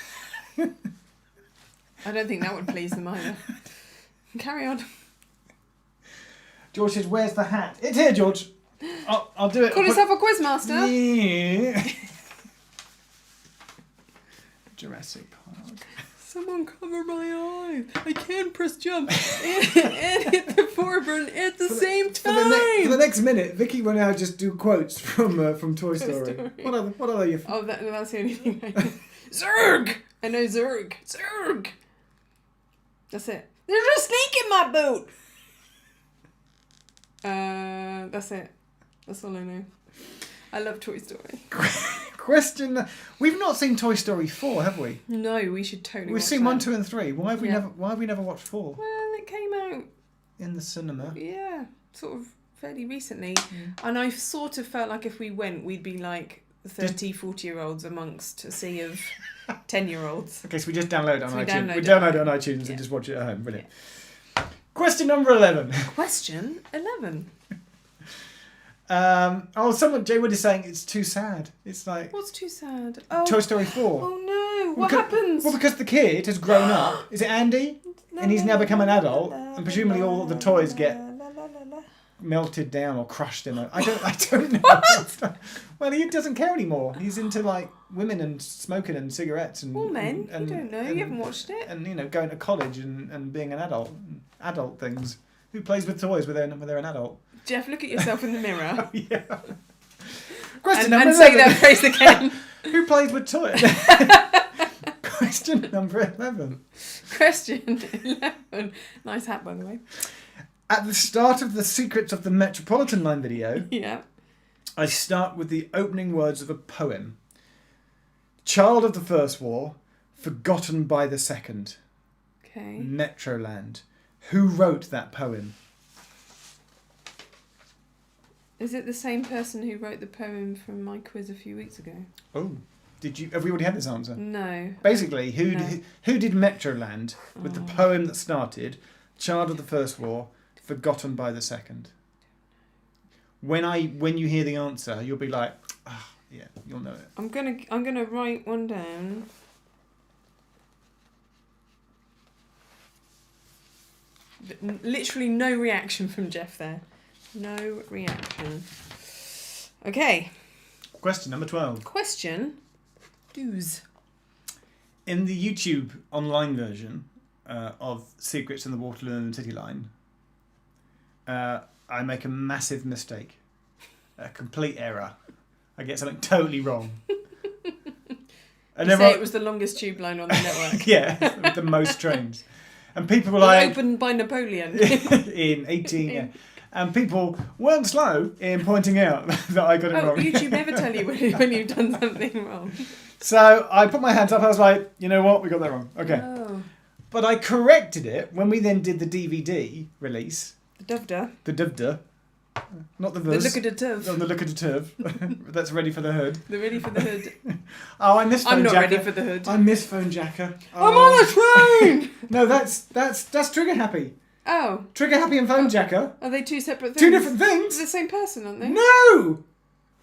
I don't think that would please them either. Carry on. George says, "Where's the hat?" It's here, George. I'll do it. Call yourself a quizmaster. Yeah. Jurassic Park. Someone cover my eyes. I can't press jump and hit the forward at the same time. For the next minute, Vicki will now just do quotes from Toy Story. What other you? Oh, that's the only thing I know. Zurg! I know Zurg. Zurg! That's it. There's a snake in my boot. That's it. That's all I know. I love Toy Story. Question. We've not seen Toy Story 4, have we? No, we should totally. We've seen 1, 2, and 3. Why have we never watched 4? Well, it came out in the cinema. Yeah, sort of fairly recently. And I sort of felt like if we went, we'd be like 30, 40-year-olds amongst a sea of 10-year-olds. Okay, so we just download it on iTunes. We download it on iTunes and just watch it at home. Brilliant. Yeah. Question number 11. Question 11. Jay Wood is saying it's too sad. It's like... What's too sad? Toy Story 4. Oh no, what happens? Well, because the kid has grown up. Is it Andy? And he's now become an adult. And presumably all the toys get melted down or crushed in it. I don't know. What? Well, he doesn't care anymore. He's into like women and smoking and cigarettes and... All men? And, you don't know. You haven't watched it. And, going to college and being an adult. Adult things. Who plays with toys when they're an adult? Geoff, look at yourself in the mirror. Yeah. Question number 11. And say that phrase again. Who plays with toys? Question number 11. Question 11. Nice hat, by the way. At the start of the Secrets of the Metropolitan Line video, I start with the opening words of a poem. Child of the First War, forgotten by the Second. Okay. Metroland. Who wrote that poem? Is it the same person who wrote the poem from my quiz a few weeks ago? Oh, have we already had this answer? No. Basically, who did Metroland with the poem that started, Child of the First War, forgotten by the Second? When you hear the answer, you'll be like, yeah, you'll know it. I'm gonna write one down. Literally no reaction from Geoff there. No reaction. Okay. Question number 12. Question 12. In the YouTube online version of Secrets in the Waterloo and City Line, I make a massive mistake. A complete error. I get something totally wrong. And you say it was the longest tube line on the network. Yeah, with the most trains. And people were like... opened by Napoleon. in 18, yeah. And people weren't slow in pointing out that I got it wrong. YouTube never tell you when you've done something wrong. So I put my hands up. I was like, you know what? We got that wrong. Okay. Oh. But I corrected it when we then did the DVD release. The Dovda. The Dovda. Not the verse. The look at the turf. On the look at the turf. That's ready for the hood. The ready for the hood. Oh, I miss Phone I'm not Jacker. ready for the hood. I miss Phone Jacker. Oh. I'm on a train! No, that's Trigger Happy. Oh. Trigger Happy and Phone Jacker. Are they two separate things? Two different things. They're the same person, aren't they? No!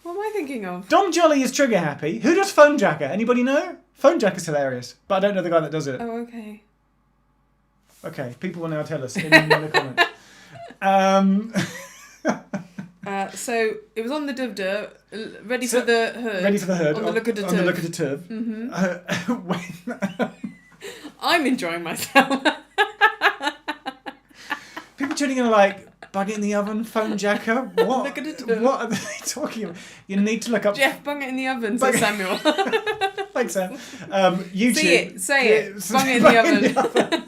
What am I thinking of? Dom Jolly is Trigger Happy. Who does Phone Jacker? Anybody know? Phone Jacker's hilarious, but I don't know the guy that does it. Oh, okay. Okay, people will now tell us in the comments. So it was on the Dovda, ready for the hood. Ready for the hood. On the look at the turf. On the look at the turf. Mm-hmm. I'm enjoying myself. People tuning in are like, bung it in the oven, Phone Jacker. What? Look at the turf. What are they talking about? You need to look up. Geoff, bung it in the oven, says Samuel. Thanks, Sam. YouTube. See it. Say it. Bung it in the oven.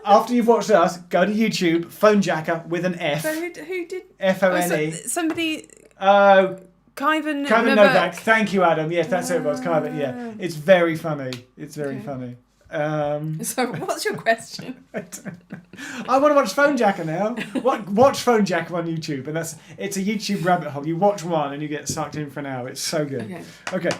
After you've watched us, go to YouTube, Phone Jacker with an F. So who did? F-O-N-E. Somebody. Oh. Kyvan Novak. Thank you, Adam. Yes, that's who it was. Kyvan. Yeah, it's very funny. It's very funny. So what's your question? I want to watch Phone Jacker now. Watch Phone Jacker on YouTube, and it's a YouTube rabbit hole. You watch one and you get sucked in for an hour. It's so good. Okay.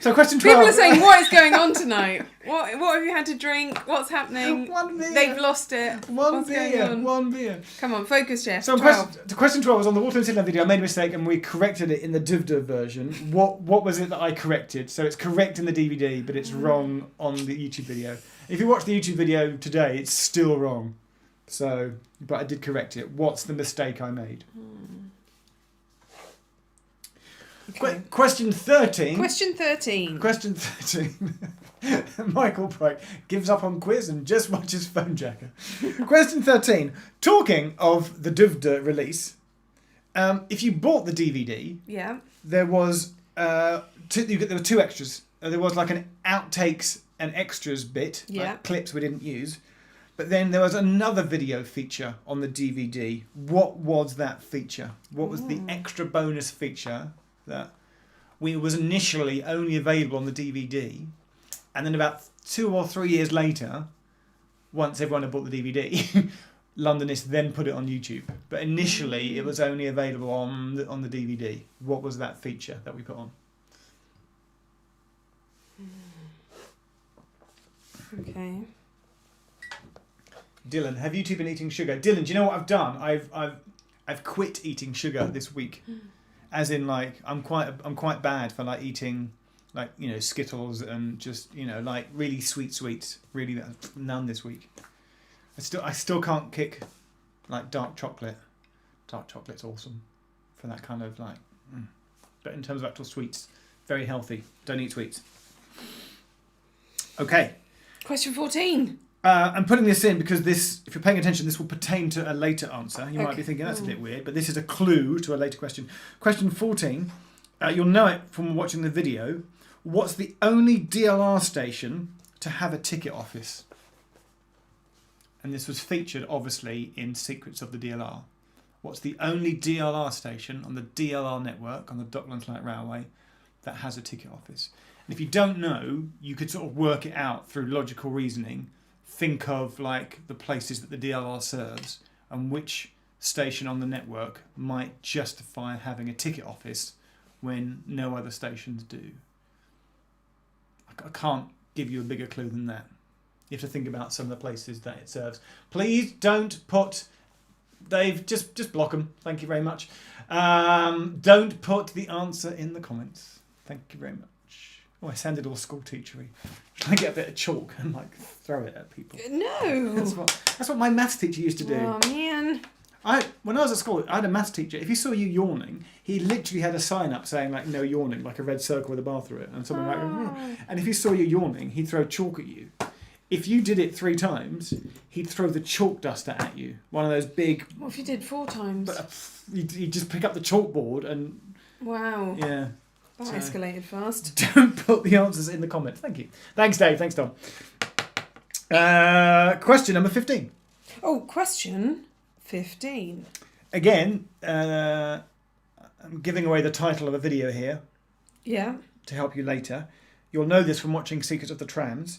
So question 12. People are saying, what is going on tonight? What have you had to drink? What's happening? One beer. They've lost it. What's going on? One beer. Come on, focus, Geoff. So question 12 was on the Waterloo and City Line video. I made a mistake and we corrected it in the Duvda version. What was it that I corrected? So it's correct in the DVD, but it's wrong on the YouTube video. If you watch the YouTube video today, it's still wrong. So, but I did correct it. What's the mistake I made? Okay. Question 13. Question 13. Question 13. Michael Bright gives up on quiz and just watches Phone Jacker. Question 13. Talking of the Duvda release, if you bought the DVD, yeah, there was there were two extras there was like an outtakes and extras bit, like clips we didn't use. But then there was another video feature on the DVD. What was that feature? What was the extra bonus feature that was initially only available on the DVD, and then about 2 or 3 years later, once everyone had bought the DVD, Londonists then put it on YouTube. But initially, it was only available on the DVD. What was that feature that we put on? Okay. Dylan, have you two been eating sugar? Dylan, do you know what I've done? I've quit eating sugar this week. As in, like, I'm quite bad for like eating, like, you know, Skittles and just, you know, like really sweet sweets. Really, none this week. I still can't kick like dark chocolate. Dark chocolate's awesome for that kind of like. But in terms of actual sweets, very healthy. Don't eat sweets. Okay. Question 14. I'm putting this in because this, if you're paying attention, this will pertain to a later answer. You might be thinking that's a bit weird, but this is a clue to a later question. Question 14. You'll know it from watching the video. What's the only DLR station to have a ticket office? And this was featured, obviously, in Secrets of the DLR. What's the only DLR station on the DLR network, on the Docklands Light Railway, that has a ticket office? And if you don't know, you could sort of work it out through logical reasoning. Think of like the places that the DLR serves and which station on the network might justify having a ticket office when no other stations do. I can't give you a bigger clue than that. You have to think about some of the places that it serves. Please don't put... Dave, just block them. Thank you very much. Don't put the answer in the comments. Thank you very much. Oh, I sounded all school teachery. Should I get a bit of chalk and like throw it at people? No. That's what my maths teacher used to do. Oh man. When I was at school, I had a maths teacher. If he saw you yawning, he literally had a sign up saying like no yawning, like a red circle with a bar through it, and something like. And if he saw you yawning, he'd throw chalk at you. If you did it 3 times, he'd throw the chalk duster at you. One of those big. What if you did 4 times? He'd just pick up the chalkboard and. Wow. Yeah. That escalated fast. Don't put the answers in the comments. Thank you. Thanks, Dave. Thanks, Tom. Question number 15. Oh, question 15. Again, I'm giving away the title of a video here. Yeah. To help you later. You'll know this from watching Secrets of the Trams.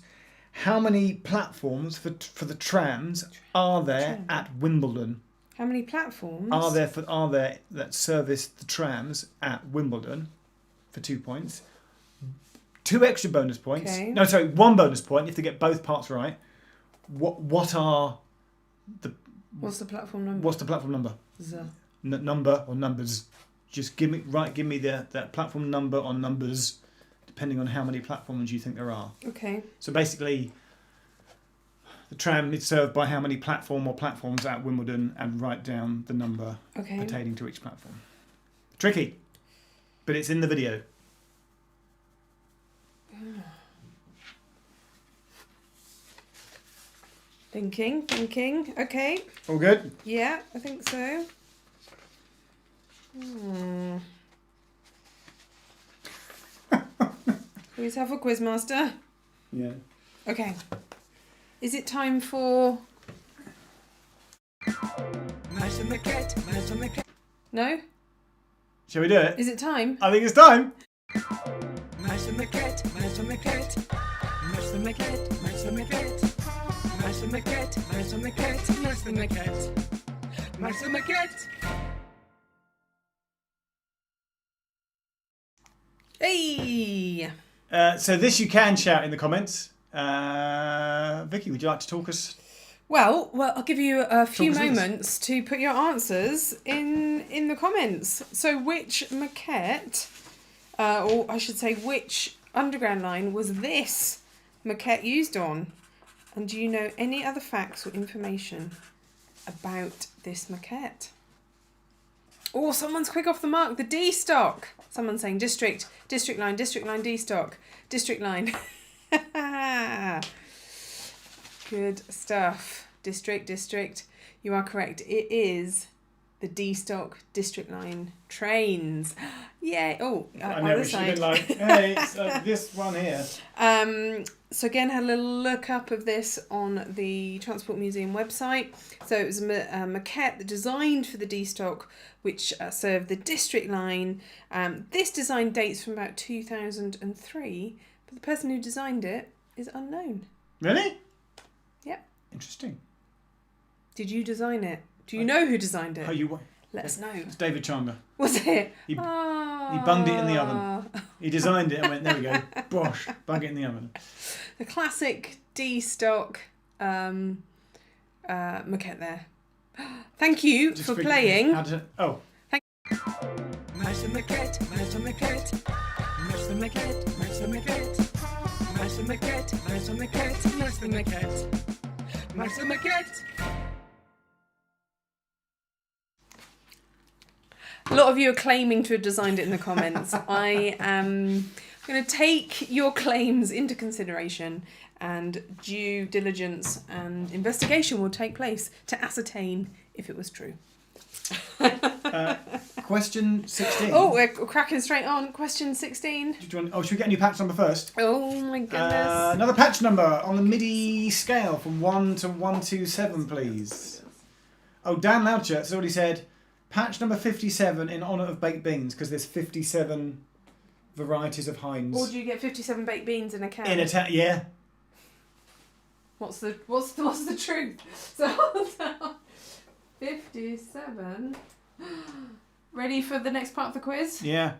How many platforms for the trams are there at Wimbledon? How many platforms are there that service the trams at Wimbledon? For 2 points. 2 extra bonus points. Okay. No, sorry, 1 bonus point if they get both parts right. What are the... What's the platform number? What's the platform number? Number or numbers. Just give me the platform number or numbers, depending on how many platforms you think there are. Okay. So basically, the tram is served by how many platforms at Wimbledon, and write down the number pertaining to each platform. Tricky. But it's in the video. Thinking. Okay. All good? Yeah, I think so. Please have a quizmaster. Yeah. Okay. Is it time for... No? Shall we do it? Is it time? I think it's time. Hey! So this you can shout in the comments. Vicki, would you like to talk us? Well, I'll give you a few moments to put your answers in the comments. So which maquette, or I should say which underground line was this maquette used on? And do you know any other facts or information about this maquette? Oh, someone's quick off the mark. The D stock. Someone's saying district line, D stock, district line. Good stuff. District. You are correct. It is the D-Stock District Line trains? Yeah. Oh, I know, we should have been like, hey, it's this one here. So again, had a little look up of this on the Transport Museum website. So it was a maquette designed for the D-Stock, which served the District Line. This design dates from about 2003, but the person who designed it is unknown. Really? Yep. Interesting. Did you design it? Do you know who designed it? Oh, you Let us know. It's David Chandler. Was it? He bunged it in the oven. He designed it and went, there we go. Bosh, bung it in the oven. The classic D-Stock maquette there. Thank you for playing. Thank you. Master maquette, master maquette, master maquette, master maquette, master maquette, master maquette, master maquette, master maquette. A lot of you are claiming to have designed it in the comments. I am going to take your claims into consideration, and due diligence and investigation will take place to ascertain if it was true. Question 16. Oh, we're cracking straight on. Question 16. Should we get a new patch number first? Oh my goodness. Another patch number on the MIDI scale from 1 to 127, please. Oh, Dan Loudchurch has already said patch number 57 in honour of baked beans, because there's 57 varieties of Heinz. Or do you get 57 baked beans in a can? Yeah. What's the truth? So 57. Ready for the next part of the quiz? Yeah.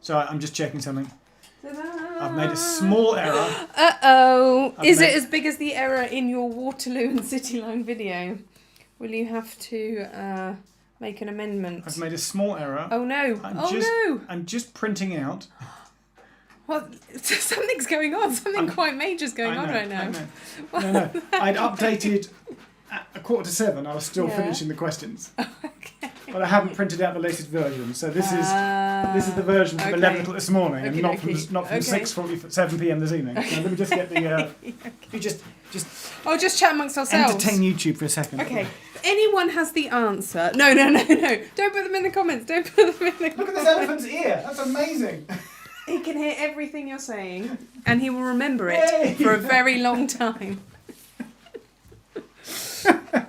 Sorry, I'm just checking something. I've made a small error. Uh-oh. Is it as big as the error in your Waterloo and City Line video? Will you have to make an amendment? I've made a small error. Oh no. I'm just printing out. Well, something's going on. Something quite major's going on right now. No. I'd updated at 6:45. I was still finishing the questions. Okay. But I haven't printed out the latest version. So this is the version from 11 o'clock this morning, and not from 6:47 p.m. this evening. Now, let me just get the. You just chat amongst ourselves. Entertain YouTube for a second. Okay. If anyone has the answer. No. Don't put them in the comments. Don't put them in the comments. Look at this elephant's ear. That's amazing. He can hear everything you're saying, and he will remember it for a very long time.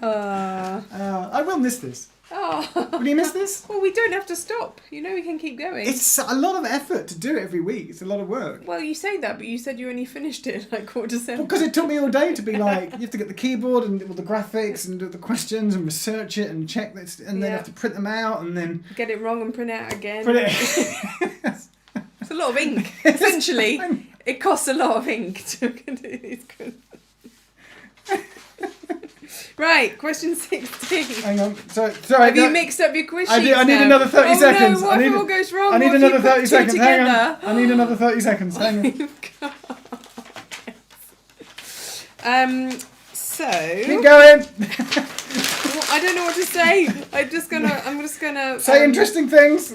I will miss this. Oh. Will you miss this? Well, we don't have to stop. You know we can keep going. It's a lot of effort to do it every week. It's a lot of work. Well, you say that, but you said you only finished it at 6:45. Because it took me all day to be like, you have to get the keyboard and all the graphics and do the questions and research it and check this, and then have to print them out and then... Get it wrong and print it out again. It's a lot of ink. Essentially, it costs a lot of ink to do these. Right, question 16. Hang on. Sorry. Have you mixed up your quiz sheets I need another 30 seconds. No, what if all goes wrong? I need another 30 seconds. Hang on. Together? I need another 30 seconds. Hang on. So... Keep going. Well, I don't know what to say. I'm just gonna... Say interesting things.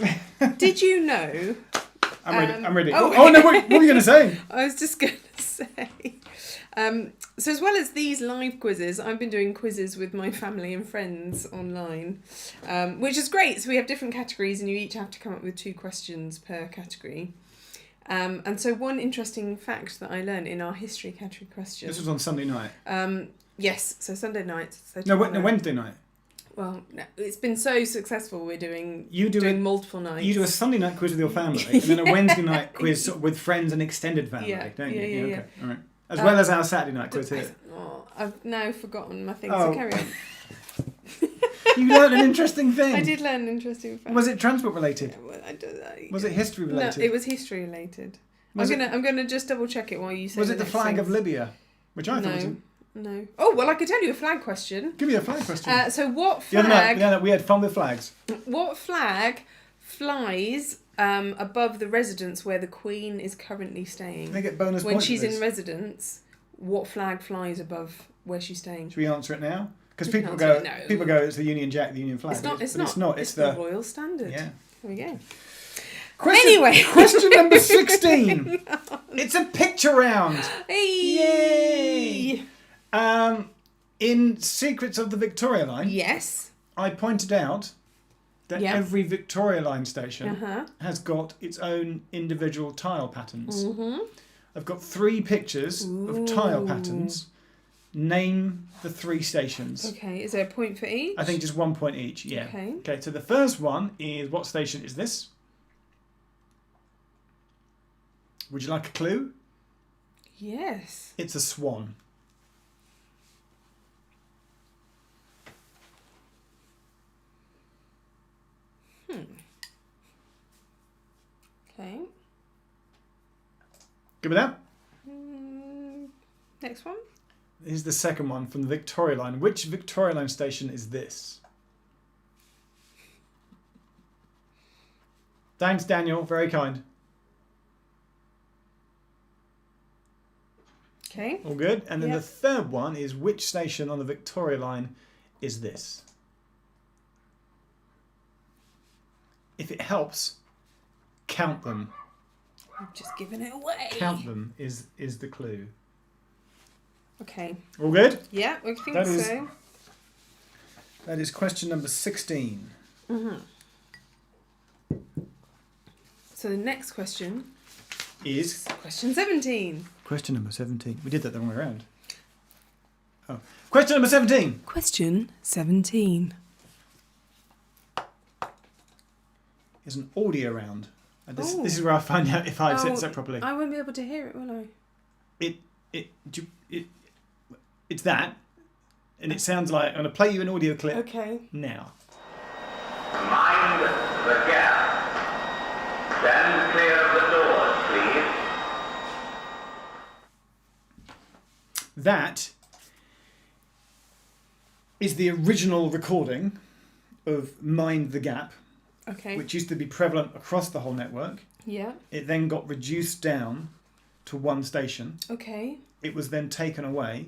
Did you know... I'm ready. Oh no, what were you going to say? I was just going to say... So as well as these live quizzes, I've been doing quizzes with my family and friends online, which is great. So we have different categories and you each have to come up with 2 questions per category. And so one interesting fact that I learned in our history category question... This was on Sunday night? Yes, so Sunday night. So no, Wednesday night. Well, no, it's been so successful. We're doing multiple nights. You do a Sunday night quiz with your family, and then a Wednesday night quiz sort of with friends and extended family, don't you? Yeah. Okay, all right. As well as our Saturday night quiz here. I've now forgotten my thing, so carry on. You learned an interesting thing. I did learn an interesting fact. Was it transport related? Yeah, well, was it history related? No, it was history related. I'm gonna just double check it while you say. Was it the flag of Libya? Which I thought was. No. Oh well, I could tell you a flag question. Give me a flag question. So what flag? The other night we had fun with flags. What flag flies above the residence where the Queen is currently staying? They get bonus when points she's for this. in residence. What flag flies above where she's staying? Should we answer it now? Because people go, it's the Union Jack, the Union flag. It's not. It's the Royal Standard. Yeah. There we go. Question number 16. It's a picture round. Hey! Yay! In Secrets of the Victoria Line, Yes. I pointed out that Yeah. every Victoria Line station has got its own individual tile patterns. I've got 3 pictures of tile patterns. Name the 3 stations. Okay, is there a point for each? I think just 1 point each, yeah. Okay. So the first one is, what station is this? Would you like a clue? Yes. It's a swan. Okay. Good with that? Next one. Here's the second one from the Victoria Line. Which Victoria Line station is this? Thanks, Daniel. Very kind. Okay. All good. And then the third one is, which station on the Victoria Line is this? If it helps, count them. I'm just giving it away. Count them is the clue. Okay. All good? Yeah, I think That is- so. That is question number 16. So the next question Is question 17. question number 17. We did that the wrong way around. Oh. Question number 17. Question 17. Is an audio round. And this is where I find out if I've said it properly. I won't be able to hear it, will I? It's that. And it sounds like, I'm going to play you an audio clip Okay. now. Mind the gap. Stand clear of the doors, please. That is the original recording of Mind the Gap, Okay. which used to be prevalent across the whole network. Yeah. It then got reduced down to 1 station. Okay. It was then taken away.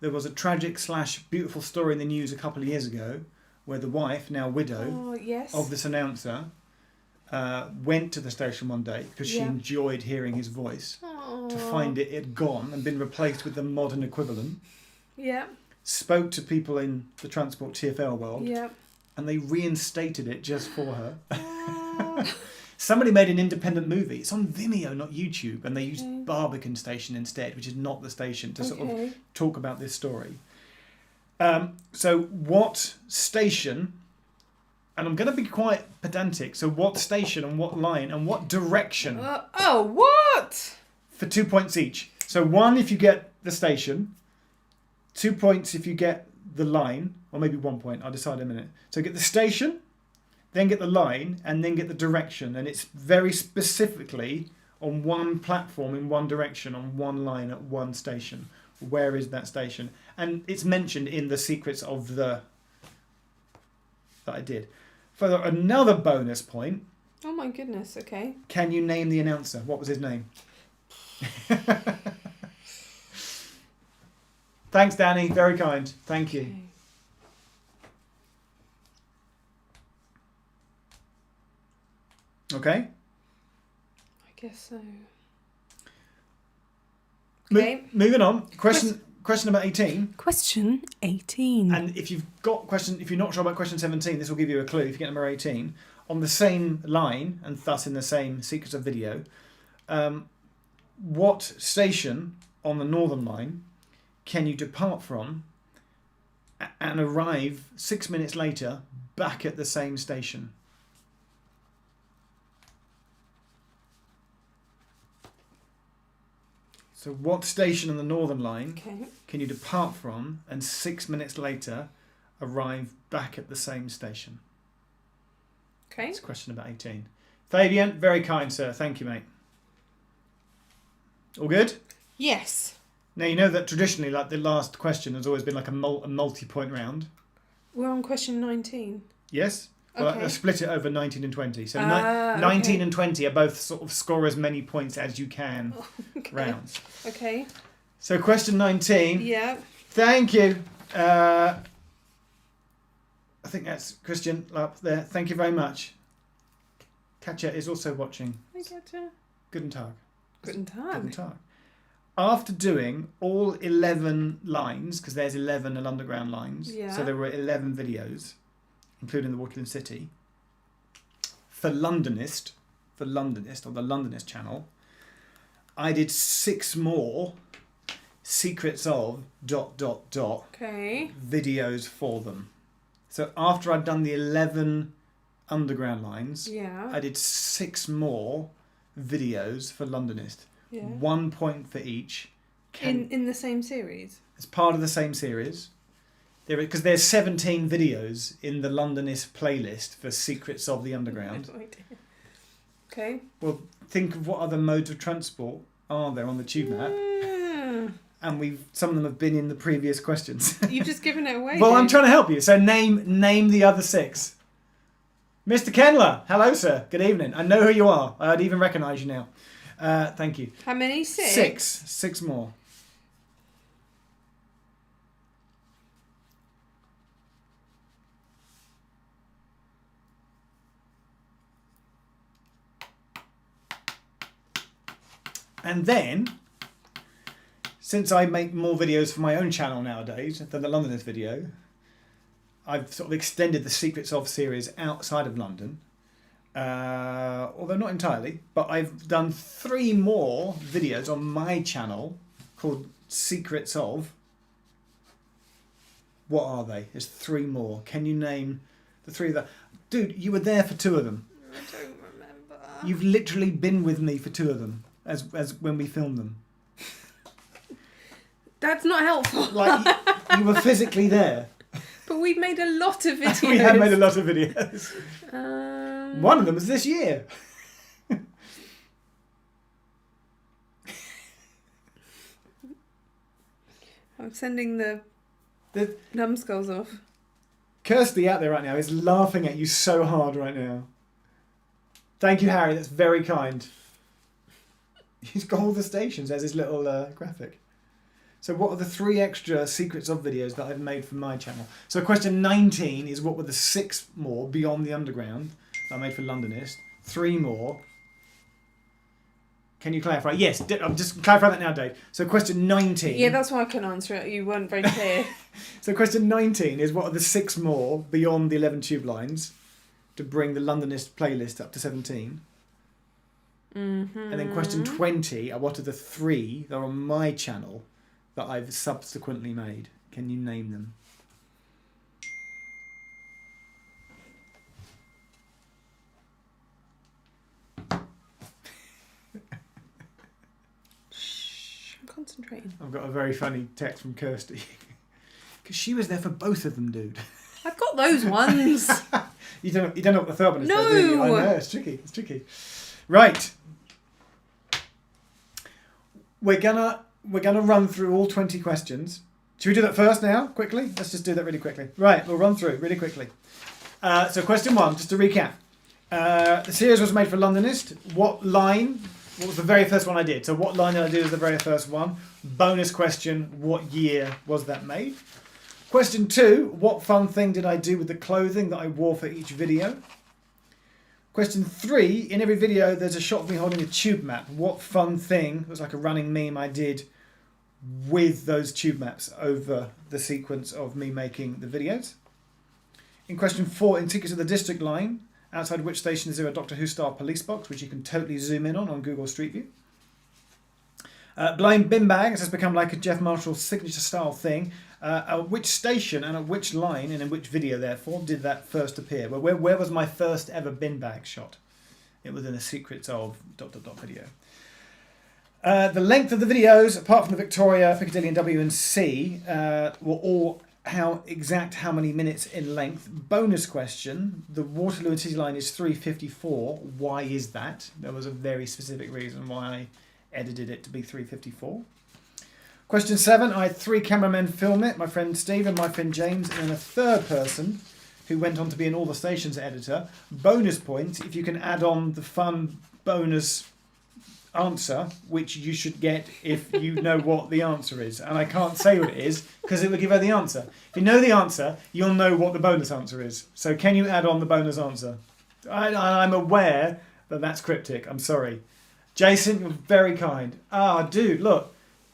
There was a tragic / beautiful story in the news a couple of years ago where the wife, now widow, of this announcer went to the station one day because she enjoyed hearing his voice, to find it had gone and been replaced with the modern equivalent. Yeah. Spoke to people in the Transport TfL world, Yeah. and they reinstated it just for her. Somebody made an independent movie. It's on Vimeo, not YouTube, and they used Barbican Station instead, which is not the station, to sort of talk about this story. So what station, and I'm going to be quite pedantic, so what station and what line and what direction? What? For 2 points each. So 1 if you get the station, 2 points if you get the line, or maybe 1 point, I'll decide in a minute. So get the station, then get the line, and then get the direction. And it's very specifically on 1 platform in 1 direction, on 1 line at 1 station. Where is that station? And it's mentioned in the Secrets of the... that I did. For another bonus point... Oh my goodness, okay. Can you name the announcer? What was his name? Thanks, Danny. Very kind. Thank you. Okay. I guess so. Okay. Moving on. Question number 18. Question 18. And if you're not sure about question 17, this will give you a clue. If you get number 18, on the same line and thus in the same Secrets of Video, what station on the Northern Line can you depart from and arrive 6 minutes later back at the same station? So what station on the Northern Line can you depart from and 6 minutes later arrive back at the same station? Okay. That's question number 18. Fabian, very kind, sir. Thank you, mate. All good? Yes. Now, you know that traditionally, like the last question has always been like a multi-point round. We're on question 19. Yes? Well, Okay. I split it over 19 and 20. So 19 and 20 are both sort of score as many points as you can rounds. Okay. So question 19. Yeah. Thank you. I think that's Christian up there. Thank you very much. Katja is also watching. I get you. Guten Tag. Guten Tag. Guten Tag. after doing all 11 lines, because there's 11 underground lines, so there were 11 videos, including the Waterloo City, for Londonist, or the Londonist channel, I did 6 more secrets of ... videos for them. So after I'd done the 11 underground lines, I did 6 more videos for Londonist. 1 point for each. In the same series? As part of the same series. Because there's 17 videos in the Londonist playlist for Secrets of the Underground. No idea. Okay. Well, think of what other modes of transport are there on the tube map. And some of them have been in the previous questions. You've just given it away. Well, I'm trying to help you. So name the other 6. Mr. Kendler, hello, sir. Good evening. I know who you are. I'd even recognise you now. Thank you. How many? 6? 6 more. And then, since I make more videos for my own channel nowadays than the Londonist video, I've sort of extended the Secrets of series outside of London. Although not entirely, but I've done 3 more videos on my channel called Secrets of. What are they? There's 3 more. Can you name the 3 of them? Dude, you were there for 2 of them. I don't remember. You've literally been with me for 2 of them, as when we filmed them. That's not helpful. Like, you were physically there. But we've made a lot of videos. We have made a lot of videos. One of them was this year. I'm sending the numbskulls off. Kirsty out there right now is laughing at you so hard right now. Thank you, Harry. That's very kind. He's got all the stations as his little graphic. So what are the 3 extra Secrets of videos that I've made for my channel? So question 19 is what were the 6 more beyond the underground that I made for Londonist? 3 more. Can you clarify? Yes, I'm just clarifying that now, Dave. So question 19. Yeah, that's why I couldn't answer it. You weren't very clear. So question 19 is what are the 6 more beyond the 11 tube lines to bring the Londonist playlist up to 17? Mm-hmm. And then question 20 are what are the 3 that are on my channel that I've subsequently made? Can you name them? Shh, I'm concentrating. I've got a very funny text from Kirsty. Because she was there for both of them, dude. I've got those ones. You don't know what the third one is, No. though, do you? I know, it's tricky. Right. We're gonna run through all 20 questions. Should we do that first now, quickly? Let's just do that really quickly. Right, we'll run through it really quickly. So question 1, just to recap. The series was made for Londonist. What was the very first one I did? So what line did I do as the very first one? Bonus question, what year was that made? Question 2, what fun thing did I do with the clothing that I wore for each video? Question 3, in every video there's a shot of me holding a tube map. What fun thing, it was like a running meme I did with those tube maps over the sequence of me making the videos. In question 4, in Secrets of the District line, outside which station is there a Doctor Who style police box, which you can totally zoom in on Google Street View. Blind bin bag, it has become like a Geoff Marshall signature style thing. At which station and at which line and in which video, therefore, did that first appear? Well, where was my first ever bin bag shot? It was in a Secrets of ... video. The length of the videos, apart from the Victoria, Piccadilly and W&C, were all how many minutes in length. Bonus question, the Waterloo and City line is 3:54. Why is that? There was a very specific reason why I edited it to be 3:54. Question 7, I had 3 cameramen film it, my friend Steve and my friend James, and then a third person who went on to be an All the Stations editor. Bonus point, if you can add on the fun bonus answer, which you should get if you know what the answer is. And I can't say what it is, because it will give her the answer. If you know the answer, you'll know what the bonus answer is. So can you add on the bonus answer? I'm aware that that's cryptic, I'm sorry. Jason, you're very kind. Ah, dude, look.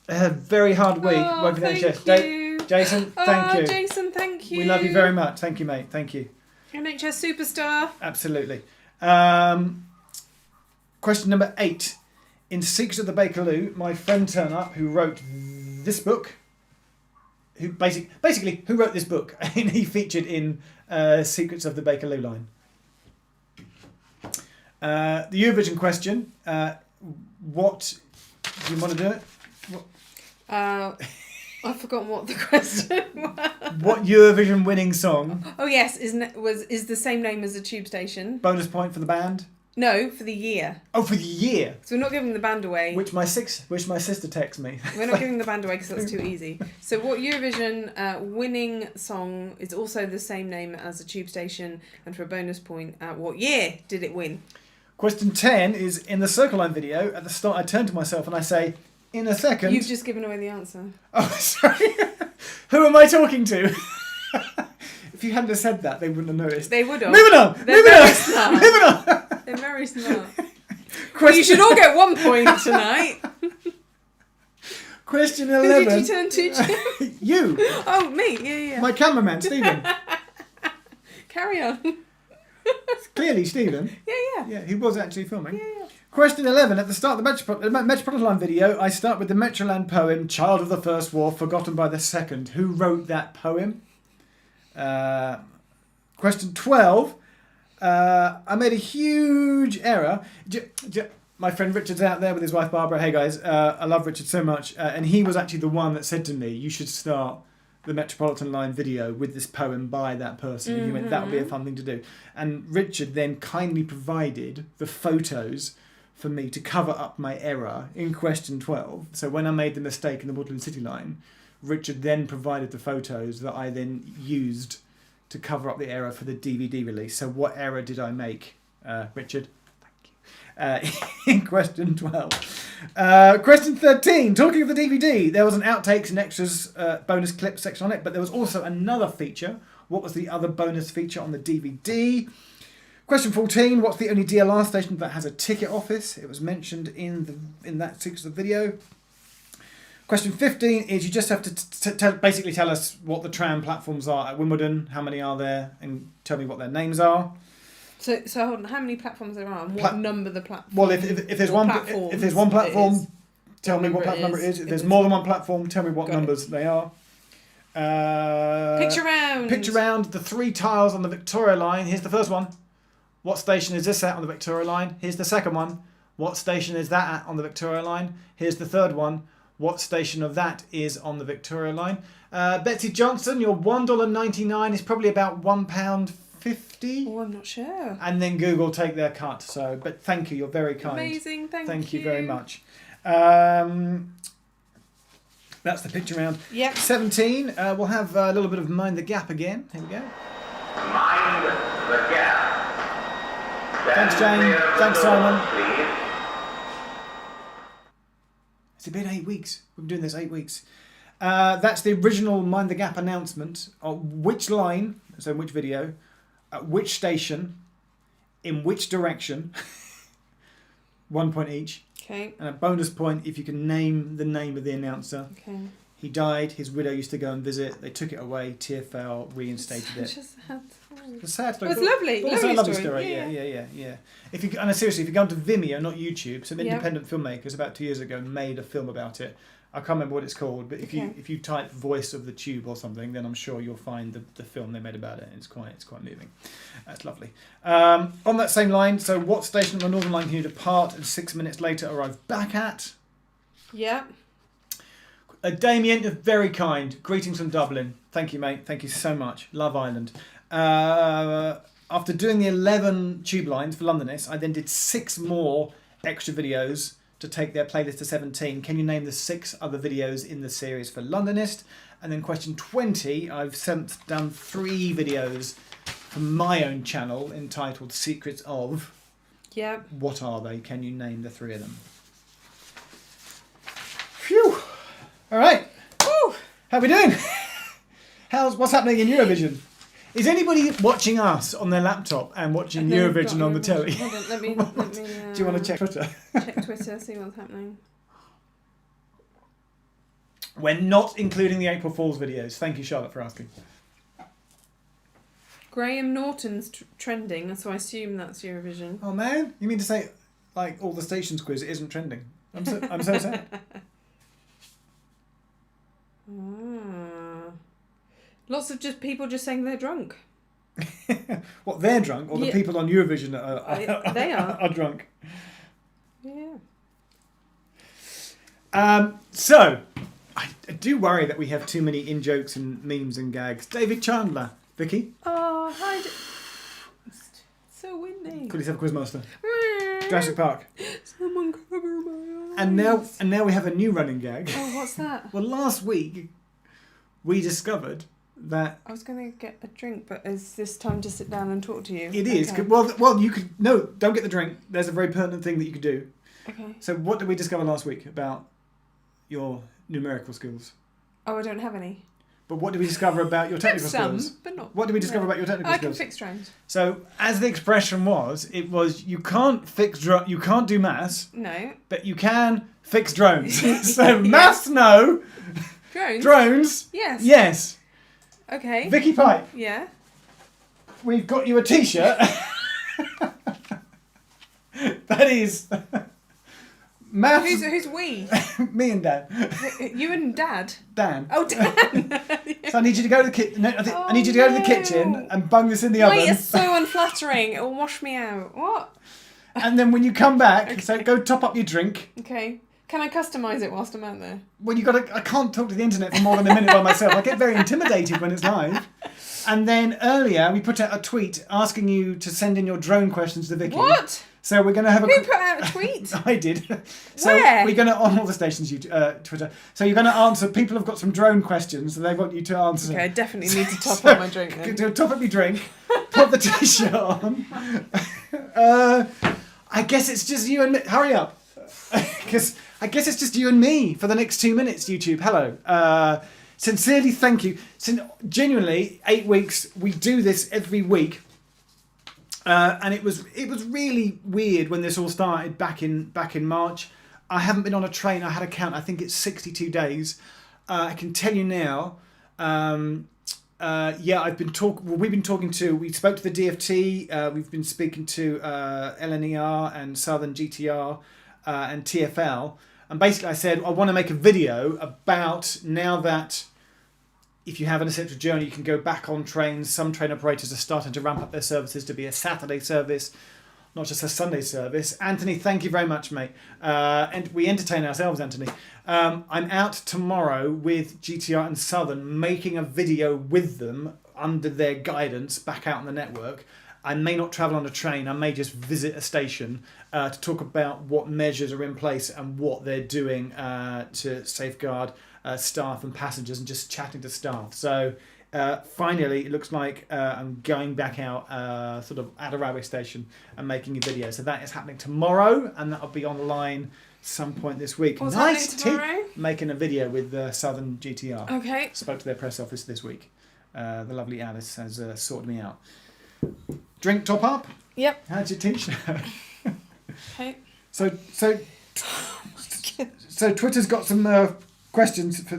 a very hard week Oh, working at thank NHS. you. Jason, thank you. Jason, thank you. We love you very much. Thank you, mate. Thank you. NHS superstar. Absolutely. Question number 8. In Secrets of the Bakerloo, my friend turned up who wrote this book. Who basically who wrote this book, and he featured in Secrets of the Bakerloo line. The Eurovision question. What do you want to do it? I've forgotten what the question was. What Eurovision winning song? Oh yes, is the same name as the tube station. Bonus point for the band. No, for the year. Oh, for the year. So we're not giving the band away. Which my sister texts me. We're not giving the band away because that's too easy. So what Eurovision winning song is also the same name as the tube station, and for a bonus point, what year did it win? Question 10 is in the Circle Line video. At the start, I turn to myself and I say, "In a second." You've just given away the answer. Oh, sorry. Who am I talking to? If you hadn't have said that, they wouldn't have noticed. They would have. Moving on. They're very smart. Moving on. They're very smart. Well, you should all get 1 point tonight. Question Who 11. did you turn to, Jim? You. Oh, me. Yeah. My cameraman, Stephen. Carry on. Clearly, Stephen. Yeah. Yeah, he was actually filming. Yeah. Question 11. At the start of the Metropolitan Line video, I start with the Metroland poem, Child of the First War, Forgotten by the Second. Who wrote that poem? Question 12. I made a huge error. My friend Richard's out there with his wife Barbara. Hey guys, I love Richard so much. And he was actually the one that said to me, you should start the Metropolitan Line video with this poem by that person. And he went, that would be a fun thing to do. And Richard then kindly provided the photos for me to cover up my error in question 12. So when I made the mistake in the Waterloo City line, Richard then provided the photos that I then used to cover up the error for the DVD release. So what error did I make, Richard? Thank you. In question 12. Question 13. Talking of the DVD, there was an outtakes and extras bonus clip section on it, but there was also another feature. What was the other bonus feature on the DVD? Question 14. What's the only DLR station that has a ticket office? It was mentioned in that Secrets of the video. Question 15 is you just have to basically tell us what the tram platforms are at Wimbledon, how many are there, and tell me what their names are. So hold on, how many platforms there are and what number the platform? Well, if there's one platform, tell me what platform number it is. If there's more than one platform, tell me what numbers they are. Picture round. Picture round. The 3 tiles on the Victoria line. Here's the first one. What station is this at on the Victoria line? Here's the second one. What station is that at on the Victoria line? Here's the third one. What station of that is on the Victoria line? Betsy Johnson, your $1.99 is probably about £1.50. Oh, I'm not sure. And then Google take their cut. So, but thank you, you're very kind. Amazing, thank you very much. That's the picture round. Yep. 17, we'll have a little bit of Mind the Gap again. Here we go. Mind the Gap. Thanks, Jane. Thanks, Simon. Please. It's been 8 weeks. We've been doing this 8 weeks. That's the original Mind the Gap announcement. Which line, so in which video, at which station, in which direction. 1 point each. Okay. And a bonus point if you can name the name of the announcer. Okay. He died. His widow used to go and visit. They took it away. TfL reinstated it. Such a sad story. It's a sad story. It's lovely. But also a lovely story. story. Yeah. If you seriously, if you go onto Vimeo, not YouTube, some independent filmmakers about 2 years ago made a film about it. I can't remember what it's called, but if you type "voice of the tube" or something, then I'm sure you'll find the film they made about it. It's quite moving. That's lovely. On that same line, so what station on the Northern Line can you depart and 6 minutes later arrive back at? Yeah. Damien, very kind. Greetings from Dublin. Thank you, mate. Thank you so much. Love Island. After doing the 11 tube lines for Londonist, I then did 6 more extra videos to take their playlist to 17. Can you name the 6 other videos in the series for Londonist? And then question 20, I've done 3 videos from my own channel entitled Secrets of. Yeah. What are they? Can you name the 3 of them? Phew. All right. Woo. How we doing? What's happening in Eurovision? Is anybody watching us on their laptop and watching Eurovision on the telly? Hold on, let me Do you want to check Twitter? check Twitter, see what's happening. We're not including the April Fool's videos. Thank you, Charlotte, for asking. Graham Norton's trending, so I assume that's Eurovision. Oh man, you mean to say, like, all the stations quiz isn't trending? I'm so sad. Lots of just people just saying they're drunk. What, they're drunk, or the people on Eurovision they are drunk? Yeah. So, I do worry that we have too many in-jokes and memes and gags. David Chandler. Vicki? Oh, hi. So windy. Could he have a quizmaster? Jurassic Park. Someone cover my eyes. And now we have a new running gag. Oh, what's that? Well, last week we discovered that I was going to get a drink, but is this time to sit down and talk to you? it is. Okay. Well, you could don't get the drink. There's a very pertinent thing that you could do. Okay. So, what did we discover last week about your numerical skills? Oh, I don't have any. But what did we discover about your technical Some, skills? but not. What did we discover about your technical I skills? can fix drones. So, as the expression was, it was you can't you can't do maths, No. but you can fix drones. So, maths, no. Drones? Drones, Yes. yes. Okay. Vicky Pipe, Yeah. we've got you a T-shirt. That is maths. Who's we? Me and Dan. You and Dad? Dan. Oh, Dan. So I need you to go to the kitchen. No, I need you to go to the kitchen and bung this in the Wait, oven. it's so unflattering. It'll wash me out. What? And then when you come back, so go top up your drink. Okay. Can I customise it whilst I'm out there? Well, I can't talk to the internet for more than a minute by myself. I get very intimidated when it's live. And then earlier we put out a tweet asking you to send in your drone questions to Vicky. What? So we're going to have a... Who put out a tweet? I did. So Where? we're going to, on all the stations, Twitter. So you're going to answer, people have got some drone questions and they want you to answer. Okay, I definitely need to top up my drink then. Top up your drink, put the T-shirt on. I guess it's just you and me. Hurry up. Because I guess it's just you and me for the next 2 minutes, YouTube. Hello. Sincerely, thank you. Genuinely, 8 weeks. We do this every week. And it was really weird when this all started back in March. I haven't been on a train. I had a count. I think it's 62 days. I can tell you now. I've been we spoke to the DFT. We've been speaking to LNER and Southern GTR and TFL. And basically I said I want to make a video about now that if you have an essential journey, you can go back on trains. Some train operators are starting to ramp up their services to be a Saturday service, not just a Sunday service. Anthony, thank you very much, mate. And we entertain ourselves, Anthony. I'm out tomorrow with GTR and Southern making a video with them under their guidance back out on the network. I may not travel on a train. I may just visit a station to talk about what measures are in place and what they're doing to safeguard staff and passengers and just chatting to staff. So finally, it looks like I'm going back out sort of at a railway station and making a video. So that is happening tomorrow and that'll be online some point this week. What's nice happening tomorrow? Making a video with Southern GTR. Okay. Spoke to their press office this week. The lovely Alice has sorted me out. Drink top up? Yep. How's your T-shirt? Okay. So Twitter's got some questions for